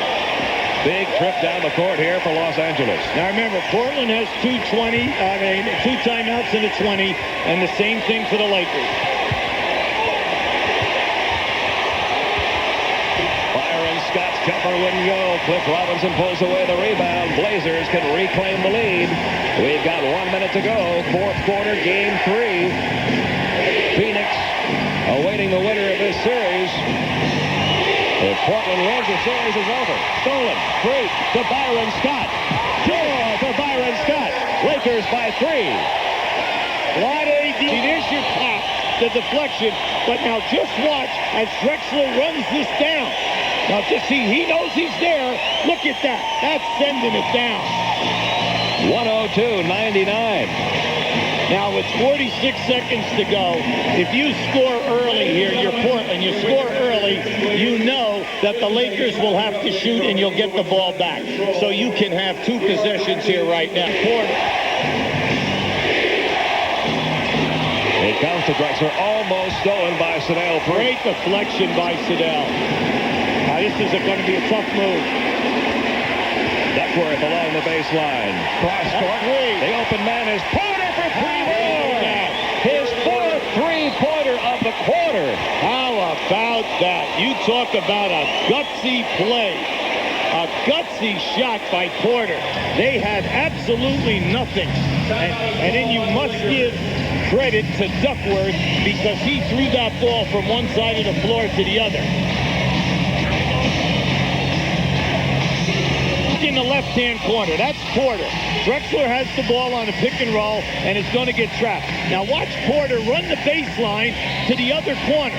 Big trip down the court here for Los Angeles. Now remember, Portland has two timeouts in the 20, and the same thing for the Lakers. Byron Scott's jumper wouldn't go. Cliff Robinson pulls away the rebound. Blazers can reclaim the lead. We've got 1 minute to go. Fourth quarter, game 3. Phoenix awaiting the winner of this series. If Portland wins, the series is over. Stolen. Free to Byron Scott. Sure for Byron Scott. Lakers by 3. Wide AD. There's your pop, the deflection. But now just watch as Drexler runs this down. Now just see, he knows he's there. Look at that. That's sending it down. 102-99. Now with 46 seconds to go, if you score early here, you're Portland, you score early, you know that the Lakers will have to shoot and you'll get the ball back. So you can have 2 possessions here right now. Porter. It comes to Drexler, almost stolen by Sedale. Great deflection by Sedale. Now this is going to be a tough move. Duckworth along the baseline. Cross court. The open man is Porter for 3 more. His 4th three-pointer of the quarter. How about that? You talk about a gutsy play. A gutsy shot by Porter. They had absolutely nothing. And then you must give credit to Duckworth because he threw that ball from one side of the floor to the other. In the left-hand corner, that's Porter. Drexler has the ball on a pick and roll and is going to get trapped. Now watch Porter run the baseline to the other corner.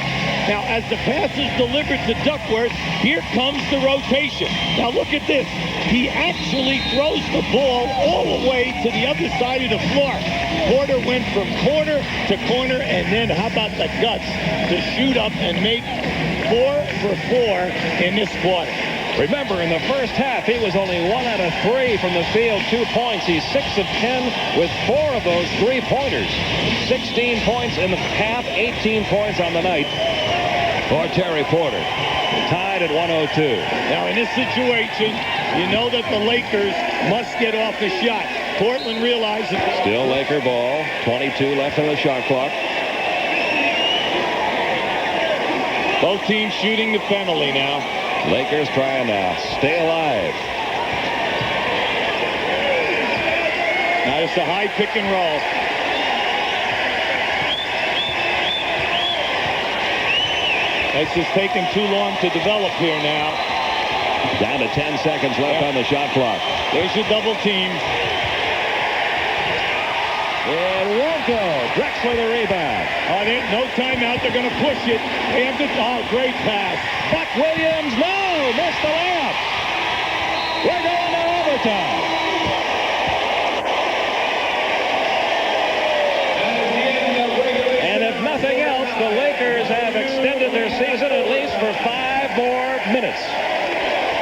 Now as the pass is delivered to Duckworth, here comes the rotation. Now look at this. He actually throws the ball all the way to the other side of the floor. Porter went from corner to corner, and then how about the guts to shoot up and make 4 for 4 in this quarter. Remember, in the first half, he was only 1 out of 3 from the field, 2 points. He's 6 of 10 with 4 of those 3-pointers. 16 points in the half, 18 points on the night for Terry Porter. Tied at 102. Now, in this situation, you know that the Lakers must get off the shot. Portland realizes... Still Laker ball. 22 left on the shot clock. Both teams shooting the penalty now. Lakers trying to stay alive. Now it's a high pick and roll. This is taking too long to develop here now. Down to 10 seconds left on the shot clock. There's your double team. It won't go. Drexler the rebound. Oh, no timeout. They're going to push it. They have to, great pass. Buck Williams, no! Missed the layup. We're going to overtime. And if nothing else, the Lakers have extended their season at least for 5 more minutes.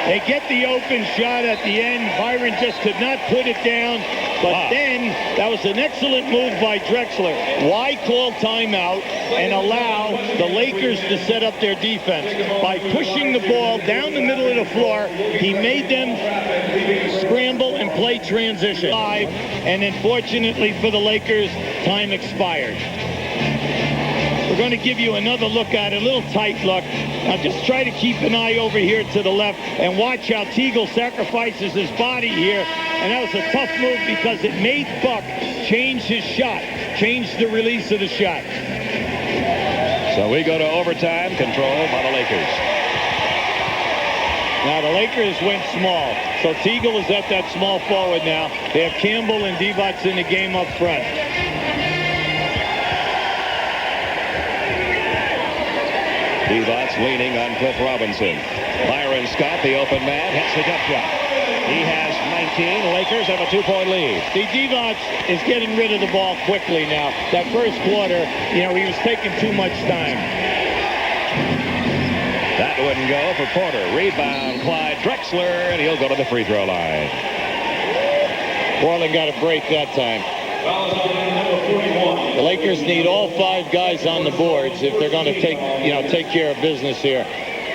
They get the open shot at the end. Byron just could not put it down. But then, that was an excellent move by Drexler. Why call timeout and allow the Lakers to set up their defense? By pushing the ball down the middle of the floor, he made them scramble and play transition. And unfortunately for the Lakers, time expired. We're going to give you another look at it, a little tight look. Now just try to keep an eye over here to the left and watch how Teagle sacrifices his body here. And that was a tough move because it made Buck change his shot, change the release of the shot. So we go to overtime, control by the Lakers. Now the Lakers went small. So Teagle is at that small forward now. They have Campbell and Divac in the game up front. Divac leaning on Cliff Robinson. Byron Scott, the open man, hits the jump shot. He has 19. Lakers have a 2-point lead. See, Divac is getting rid of the ball quickly now. That first quarter, he was taking too much time. That wouldn't go for Porter. Rebound, Clyde Drexler, and he'll go to the free throw line. Portland got a break that time. The Lakers need all 5 guys on the boards if they're going to take care of business here.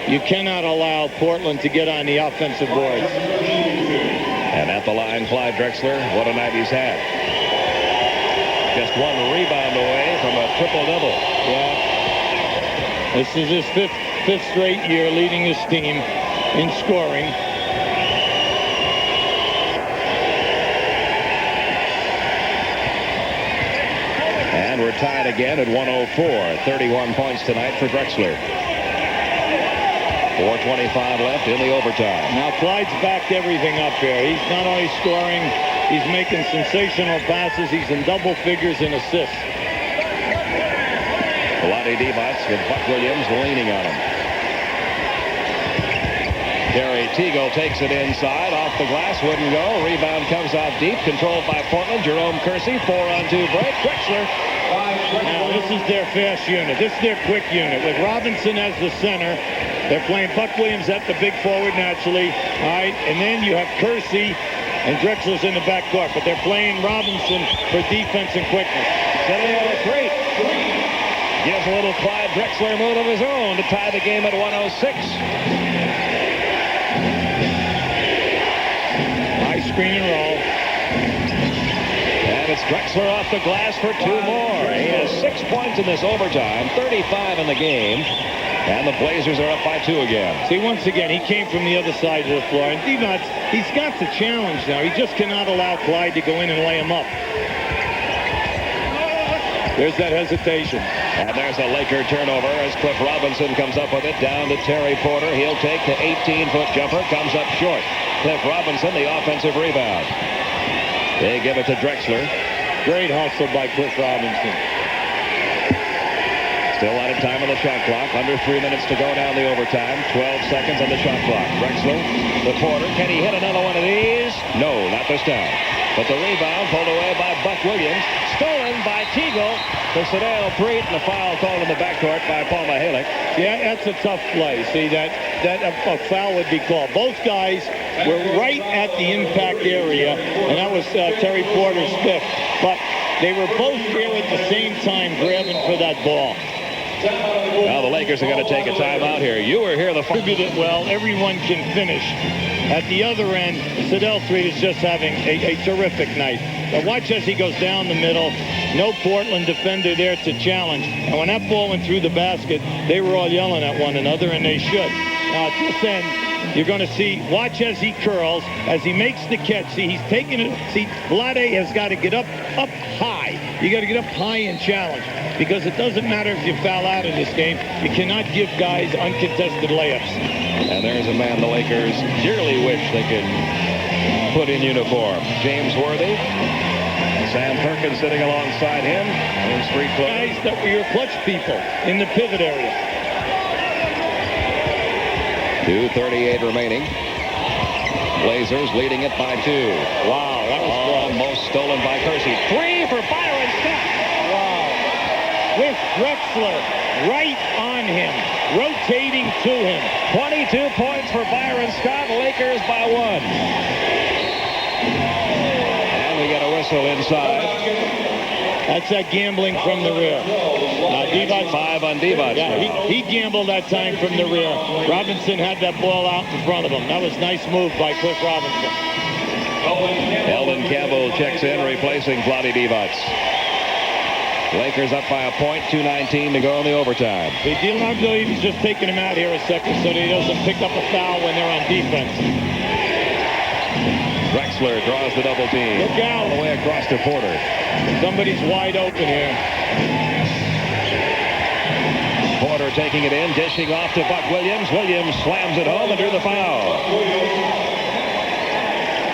You cannot allow Portland to get on the offensive boards. And at the line, Clyde Drexler, what a night he's had. Just one rebound away from a triple-double. Yeah. This is his fifth straight year leading his team in scoring. And we're tied again at 104. 31 points tonight for Drexler. 4:25 left in the overtime. Now Clyde's backed everything up here. He's not only scoring, he's making sensational passes. He's in double figures in assists. Vlade Divac with Buck Williams leaning on him. Terry Teagle takes it inside, off the glass, wouldn't go. Rebound comes out deep, controlled by Portland. Jerome Kersey, 4-on-2 break. Drexler. Now this is their fast unit. This is their quick unit. With Robinson as the center, they're playing Buck Williams at the big forward naturally. All right, and then you have Kersey and Drexler's in the backcourt, but they're playing Robinson for defense and quickness. Setting on a great. Gives a little Clyde Drexler move of his own to tie the game at 106. Nice screen and roll. And it's Drexler off the glass for 2 more. He has 6 points in this overtime, 35 in the game. And the Blazers are up by 2 again. See, once again, he came from the other side of the floor. And Divac, he's got the challenge now. He just cannot allow Clyde to go in and lay him up. There's that hesitation. And there's a Laker turnover as Cliff Robinson comes up with it down to Terry Porter. He'll take the 18-foot jumper, comes up short. Cliff Robinson, the offensive rebound. They give it to Drexler. Great hustle by Cliff Robinson. Still a lot of time on the shot clock. Under 3 minutes to go now in the overtime. 12 seconds on the shot clock. Drexler, the Porter. Can he hit another one of these? No, not this time. But the rebound pulled away by Buck Williams. Stolen by Teagle to Sadale Preet, and the foul called in the backcourt by Paul Mihalik. Yeah, that's a tough play. See, that a foul would be called. Both guys were right at the impact area, and that was Terry Porter's fifth. But they were both there at the same time grabbing for that ball. Now the Lakers are going to take a timeout here. You were here the distributed well. Everyone can finish. At the other end, Sadale Preet is just having a terrific night. But watch as he goes down the middle. No Portland defender there to challenge. And when that ball went through the basket, they were all yelling at one another, and they should. Now at this end, you're going to see, watch as he curls, as he makes the catch. See, he's taking it. See, Vlade has got to get up high. You got to get up high and challenge, because it doesn't matter if you foul out in this game. You cannot give guys uncontested layups. And there's a man the Lakers dearly wish they could put in uniform. James Worthy. Sam Perkins sitting alongside him in street clothes. Guys that were your clutch people in the pivot area. 2:38 remaining. Blazers leading it by 2. Wow, that was almost stolen by Kersey. 3 for Byron Scott. Wow. With Drexler right on him, rotating to him. 22 points for Byron Scott. Lakers by 1. And we get a whistle inside. That's that gambling from the rear. Divac, 5 on Divac. Yeah, he gambled that time from the rear. Robinson had that ball out in front of him. That was a nice move by Cliff Robinson. Eldon Campbell checks in, replacing Vlade Divac. Lakers up by a point, 2:19 to go in the overtime. The deal, I believe he's just taking him out here a second so that he doesn't pick up a foul when they're on defense. Drexler draws the double team. Look out. All the way across to Porter. Somebody's wide open here. Porter taking it in, dishing off to Buck Williams. Williams slams it home and drew the foul.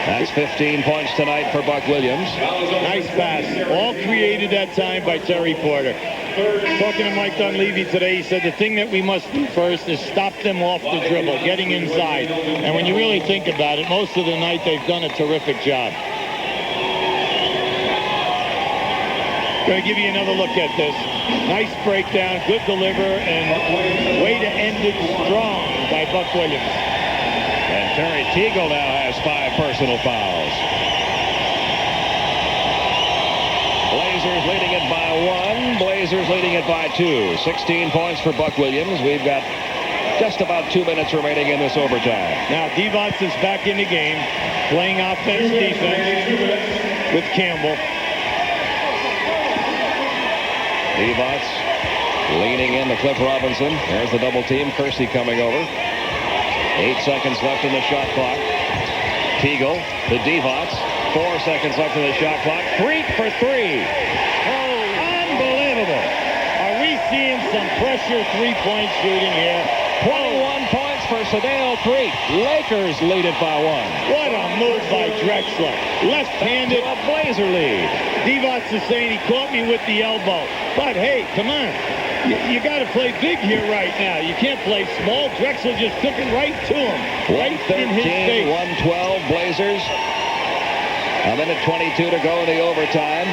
That's 15 points tonight for Buck Williams. Nice pass. All created that time by Terry Porter. Talking to Mike Dunleavy today, he said the thing that we must do first is stop them off the dribble, getting inside. And when you really think about it, most of the night they've done a terrific job. Going to give you another look at this. Nice breakdown, good deliver, and way to end it strong by Buck Williams. And Terry Teagle now has 5 personal fouls. Blazers leading it by 1. Blazers leading it by 2. 16 points for Buck Williams. We've got just about 2 minutes remaining in this overtime. Now Divac is back in the game, playing offense, defense with Campbell. Divac leaning in to Cliff Robinson. There's the double team. Kersey coming over. 8 seconds left in the shot clock. Teagle to Divac. 4 seconds left in the shot clock. Freak for 3. Oh, unbelievable. Are we seeing some pressure three-point shooting here? 21 points for Sedale Creek. Lakers lead it by 1. What a move by Drexler. Left-handed. A Blazer lead. Divac is saying he caught me with the elbow. But hey, come on. You got to play big here right now. You can't play small. Drexler just took it right to him. Right in his face. 112 Blazers. A minute 22 to go in the overtime.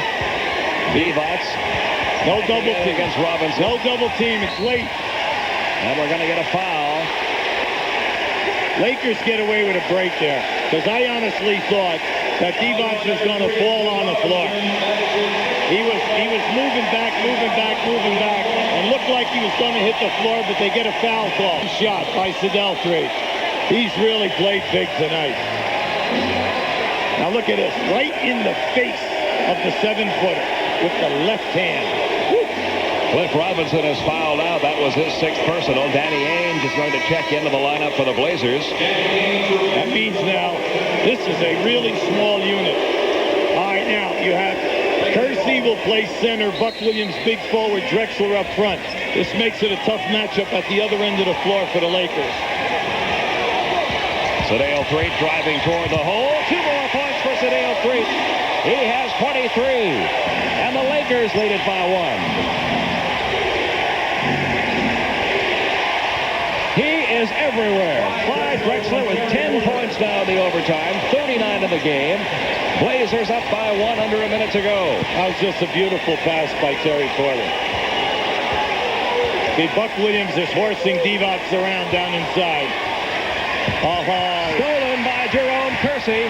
Divac. No double team against Robinson. No double team. It's late. And we're going to get a foul. Lakers get away with a break there. Because I honestly thought that Divac was going to fall on the floor. He was moving back, and looked like he was going to hit the floor, but they get a foul call. Shot by Sedale Creek. He's really played big tonight. Now look at this, right in the face of the 7-footer with the left hand. Woo. Cliff Robinson is fouled out. That was his 6th personal. Danny Ainge is going to check into the lineup for the Blazers. That means now this is a really small unit. All right, now you have Kersey will play center, Buck Williams big forward, Drexler up front. This makes it a tough matchup at the other end of the floor for the Lakers. Sedale Creek driving toward the hole. 2 more points for Sedale Creek. He has 23. And the Lakers lead it by 1. He is everywhere. Clyde Drexler with 10 points now in the overtime. 39 in the game. Blazers up by 1 under a minute to go. That was just a beautiful pass by Terry Porter. The Buck Williams is horsing Divac around down inside. Stolen by Jerome Kersey.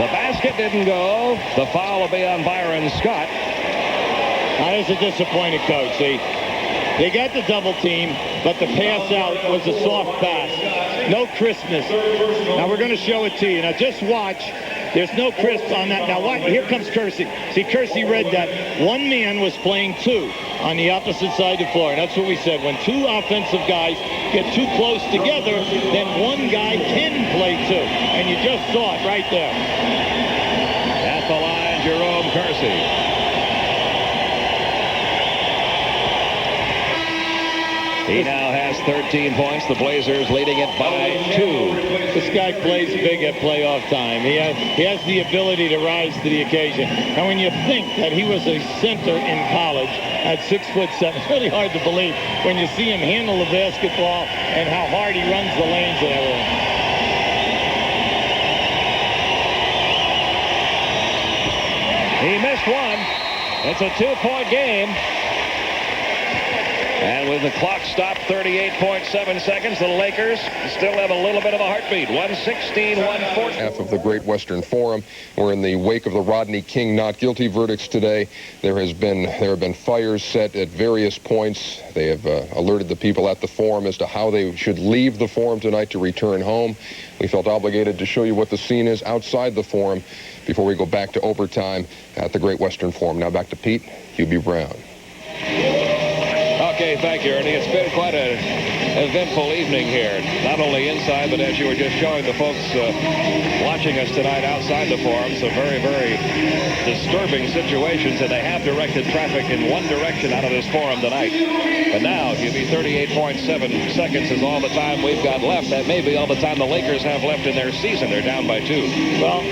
The basket didn't go. The foul will be on Byron Scott. Now, there's a disappointed coach. See, they got the double team, but the pass out was a soft pass. No crispness. Now, we're going to show it to you. Now, just watch. There's no crisp on that. Now, what? Here comes Kersey. See, Kersey read that. One man was playing 2 on the opposite side of the floor. And that's what we said. When 2 offensive guys get too close together, then one guy can play 2. And you just saw it right there. At the line, Jerome Kersey. He now has 13 points. The Blazers leading it by 2. This guy plays big at playoff time. He has the ability to rise to the occasion. And when you think that he was a center in college at 6'7", it's really hard to believe when you see him handle the basketball and how hard he runs the lanes and everything. He missed one. It's a 2-point game. And with the clock stopped 38.7 seconds, the Lakers still have a little bit of a heartbeat. 116-114. Half of the Great Western Forum. We're in the wake of the Rodney King not guilty verdicts today. There have been fires set at various points. They have alerted the people at the forum as to how they should leave the forum tonight to return home. We felt obligated to show you what the scene is outside the forum before we go back to overtime at the Great Western Forum. Now back to Pete Hubie Brown. Okay, thank you, Ernie. It's been quite an eventful evening here, not only inside, but as you were just showing the folks watching us tonight outside the forum, some very, very disturbing situations, and they have directed traffic in one direction out of this forum tonight. But now, Hubie, 38.7 seconds is all the time we've got left. That may be all the time the Lakers have left in their season. They're down by 2. Well,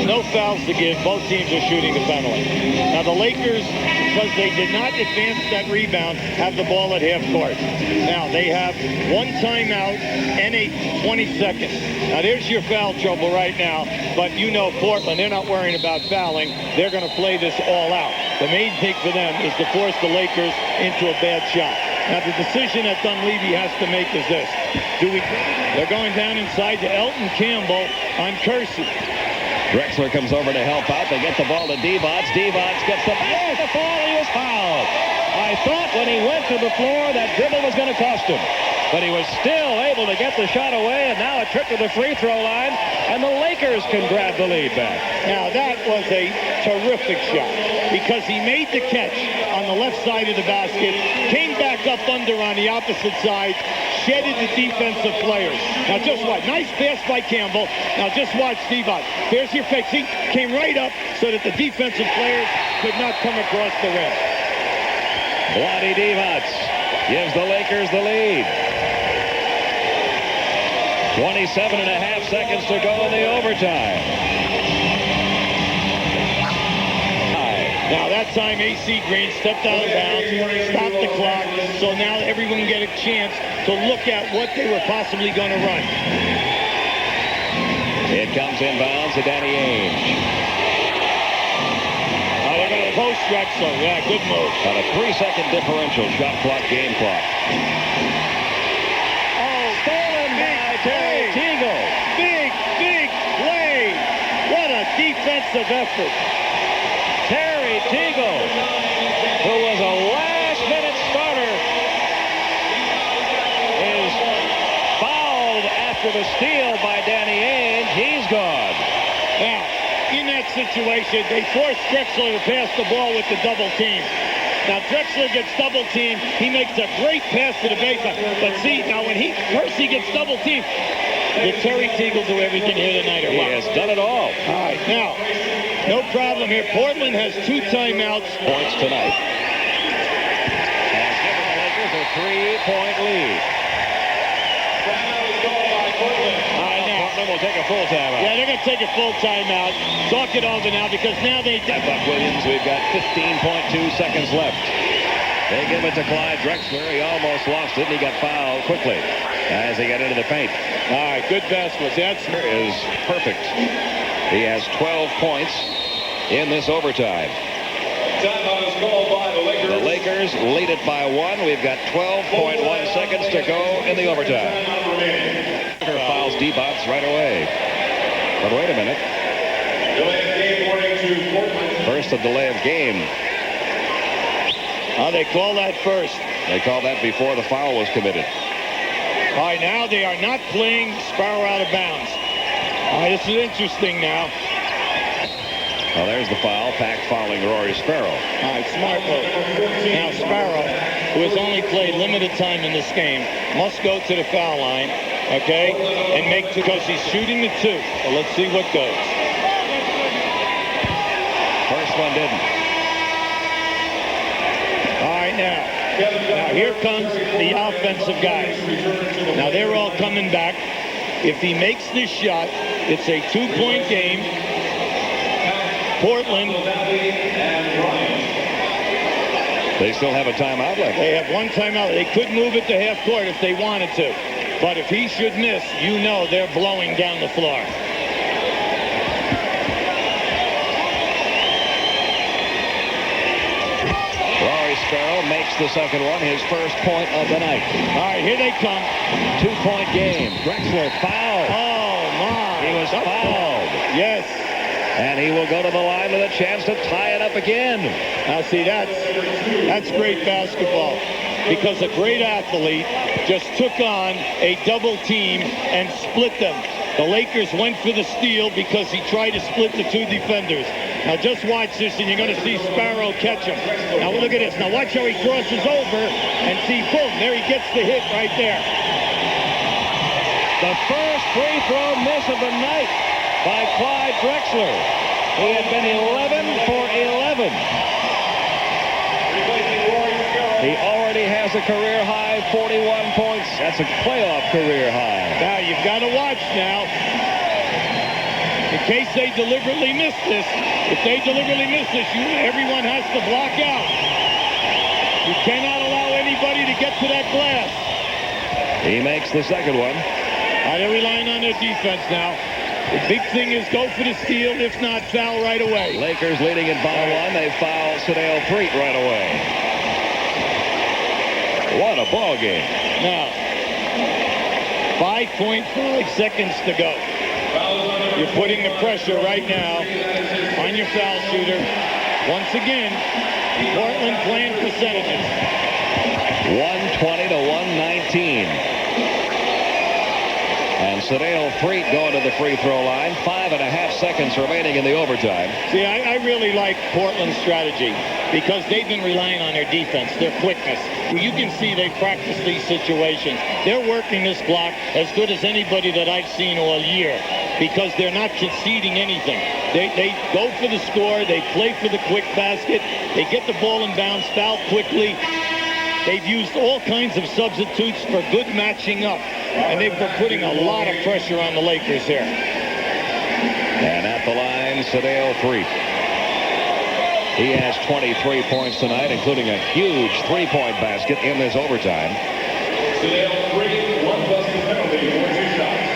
no fouls to give. Both teams are shooting the penalty. Now, the Lakers, because they did not advance that rebound, have the ball at half court. Now, they have one timeout and a 20 seconds. Now, there's your foul trouble right now. But you know Portland, they're not worrying about fouling. They're going to play this all out. The main thing for them is to force the Lakers into a bad shot. Now, the decision that Dunleavy has to make is this. They're going down inside to Elton Campbell on Kersey. Drexler comes over to help out. They get the ball to Divac. Divac gets the ball. He was fouled. I thought when he went to the floor that dribble was going to cost him. But he was still able to get the shot away, and now a trip to the free throw line, and the Lakers can grab the lead back. Now, that was a terrific shot because he made the catch on the left side of the basket, came back up under on the opposite side, shedded the defensive players. Now, just watch. Nice pass by Campbell. Now, just watch Divac. There's your fake. See, came right up so that the defensive players could not come across the rim. Vlade Divac gives the Lakers the lead. 27.5 seconds to go in the overtime. Now that time AC Green stepped out of bounds, stopped the clock, so now everyone can get a chance to look at what they were possibly going to run. It comes inbounds to Danny Ainge. They're going to post Drexler. Yeah, good move. On a 3-second differential, shot clock, game clock. Stolen by Terry Teagle. Big play. What a defensive effort. Terry Teagle, who was a last-minute starter, is fouled after the steal by Danny Ainge. He's gone. Now, in that situation, they forced Drexler to pass the ball with the double team. Now, Drexler gets double teamed. He makes a great pass to the baseline. But see, now when Percy gets double teamed, did Terry Teagle do everything here tonight or what? He has done it all. All right, now, no problem here. Portland has 2 timeouts. Points tonight. Has given the Lakers a 3-point lead. Portland will take a full timeout. Yeah, they're going to take a full timeout. Talk it over now because now they... Buck Williams, we've got 15.2 seconds left. They give it to Clyde Drexler. He almost lost it, and he got fouled quickly as he got into the paint. All right, good basketball. That is perfect. He has 12 points in this overtime. Timeout is called by the Lakers. The Lakers lead it by 1. We've got 12.1 seconds to go in the overtime. Fouls Divac right away. But wait a minute. Delay of game warning to Portland. First, a delay of game. They call that first. They called that before the foul was committed. All right, now they are not playing Sparrow out of bounds. All right, this is interesting now. Well, there's the foul. Pack fouling Rory Sparrow. All right, smart move. Now Sparrow, who has only played limited time in this game, must go to the foul line, okay, and make two, because he's shooting the 2. Well, let's see what goes. First one didn't. All right, now here comes the offensive guys. Now they're all coming back. If he makes this shot, it's a 2-point game. Portland. They still have a timeout left. They have one timeout. They could move it to half court if they wanted to. But if he should miss, you know they're blowing down the floor. Rory Sparrow makes the second one, his first point of the night. All right, here they come. 2-point game. Drexler fouled. Oh, my. He was fouled. Yes. And he will go to the line with a chance to tie it up again. Now, see, that's great basketball. Because a great athlete just took on a double team and split them. The Lakers went for the steal because he tried to split the two defenders. Now just watch this, and you're going to see Sparrow catch him. Now look at this. Now watch how he crosses over, and see, boom, there he gets the hit right there. The first free throw miss of the night by Clyde Drexler. He had been 11 for 11. He already has a career high 41 points. That's a playoff career high. Now you've got to watch now. In case they deliberately miss this, if they deliberately miss this, everyone has to block out. You cannot allow anybody to get to that glass. He makes the second one. They're relying on their defense now. The big thing is go for the steal. If not, foul right away. Lakers leading it by one. They foul Sedale Threatt right away. What a ball game. Now, 5.5 seconds to go. You're putting the pressure right now on your foul shooter. Once again, Portland playing percentages. 120 to 119. And Sedale Threatt going to the free throw line. 5.5 seconds remaining in the overtime. See, I really like Portland's strategy because they've been relying on their defense, their quickness. You can see they practice these situations. They're working this block as good as anybody that I've seen all year because they're not conceding anything. They go for the score. They play for the quick basket. They get the ball in bounds, foul quickly. They've used all kinds of substitutes for good matching up. And they've been putting a lot of pressure on the Lakers here. And at the line, Sedale Threatt. He has 23 points tonight, including a huge three-point basket in this overtime. Sedale Threatt, one busted penalty for 2 shots.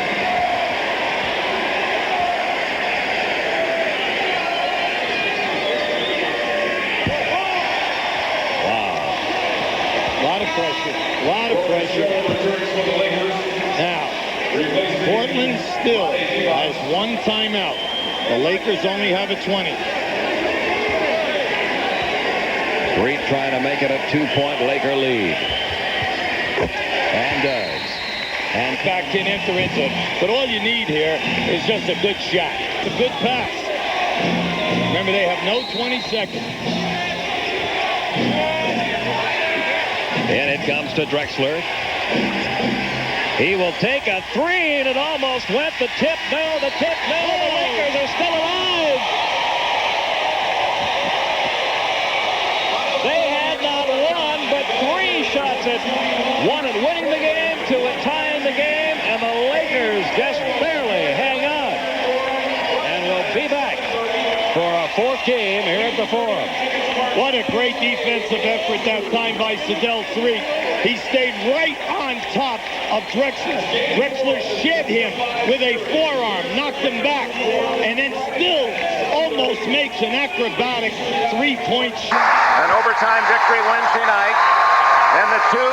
A lot of pressure. A lot of pressure. Now, Portland still has one timeout. The Lakers only have a 20. Threatt trying to make it a 2-point Laker lead. And does. And back can enter into it. But all you need here is just a good shot. It's a good pass. Remember, they have no 20 seconds. In it comes to Drexler. He will take a three, and it almost went. The tip, no. The tip, no. The Lakers are still alive. They had not one, but 3 shots at one at winning the game, 2 at tying the game, and the Lakers just barely hang on. And we'll be back for a 4th game here at the Forum. What a great defensive effort that time by Sedale Threatt. He stayed right on top of Drexler. Drexler shed him with a forearm, knocked him back, and then still almost makes an acrobatic 3-point shot. An overtime victory Wednesday night, and the two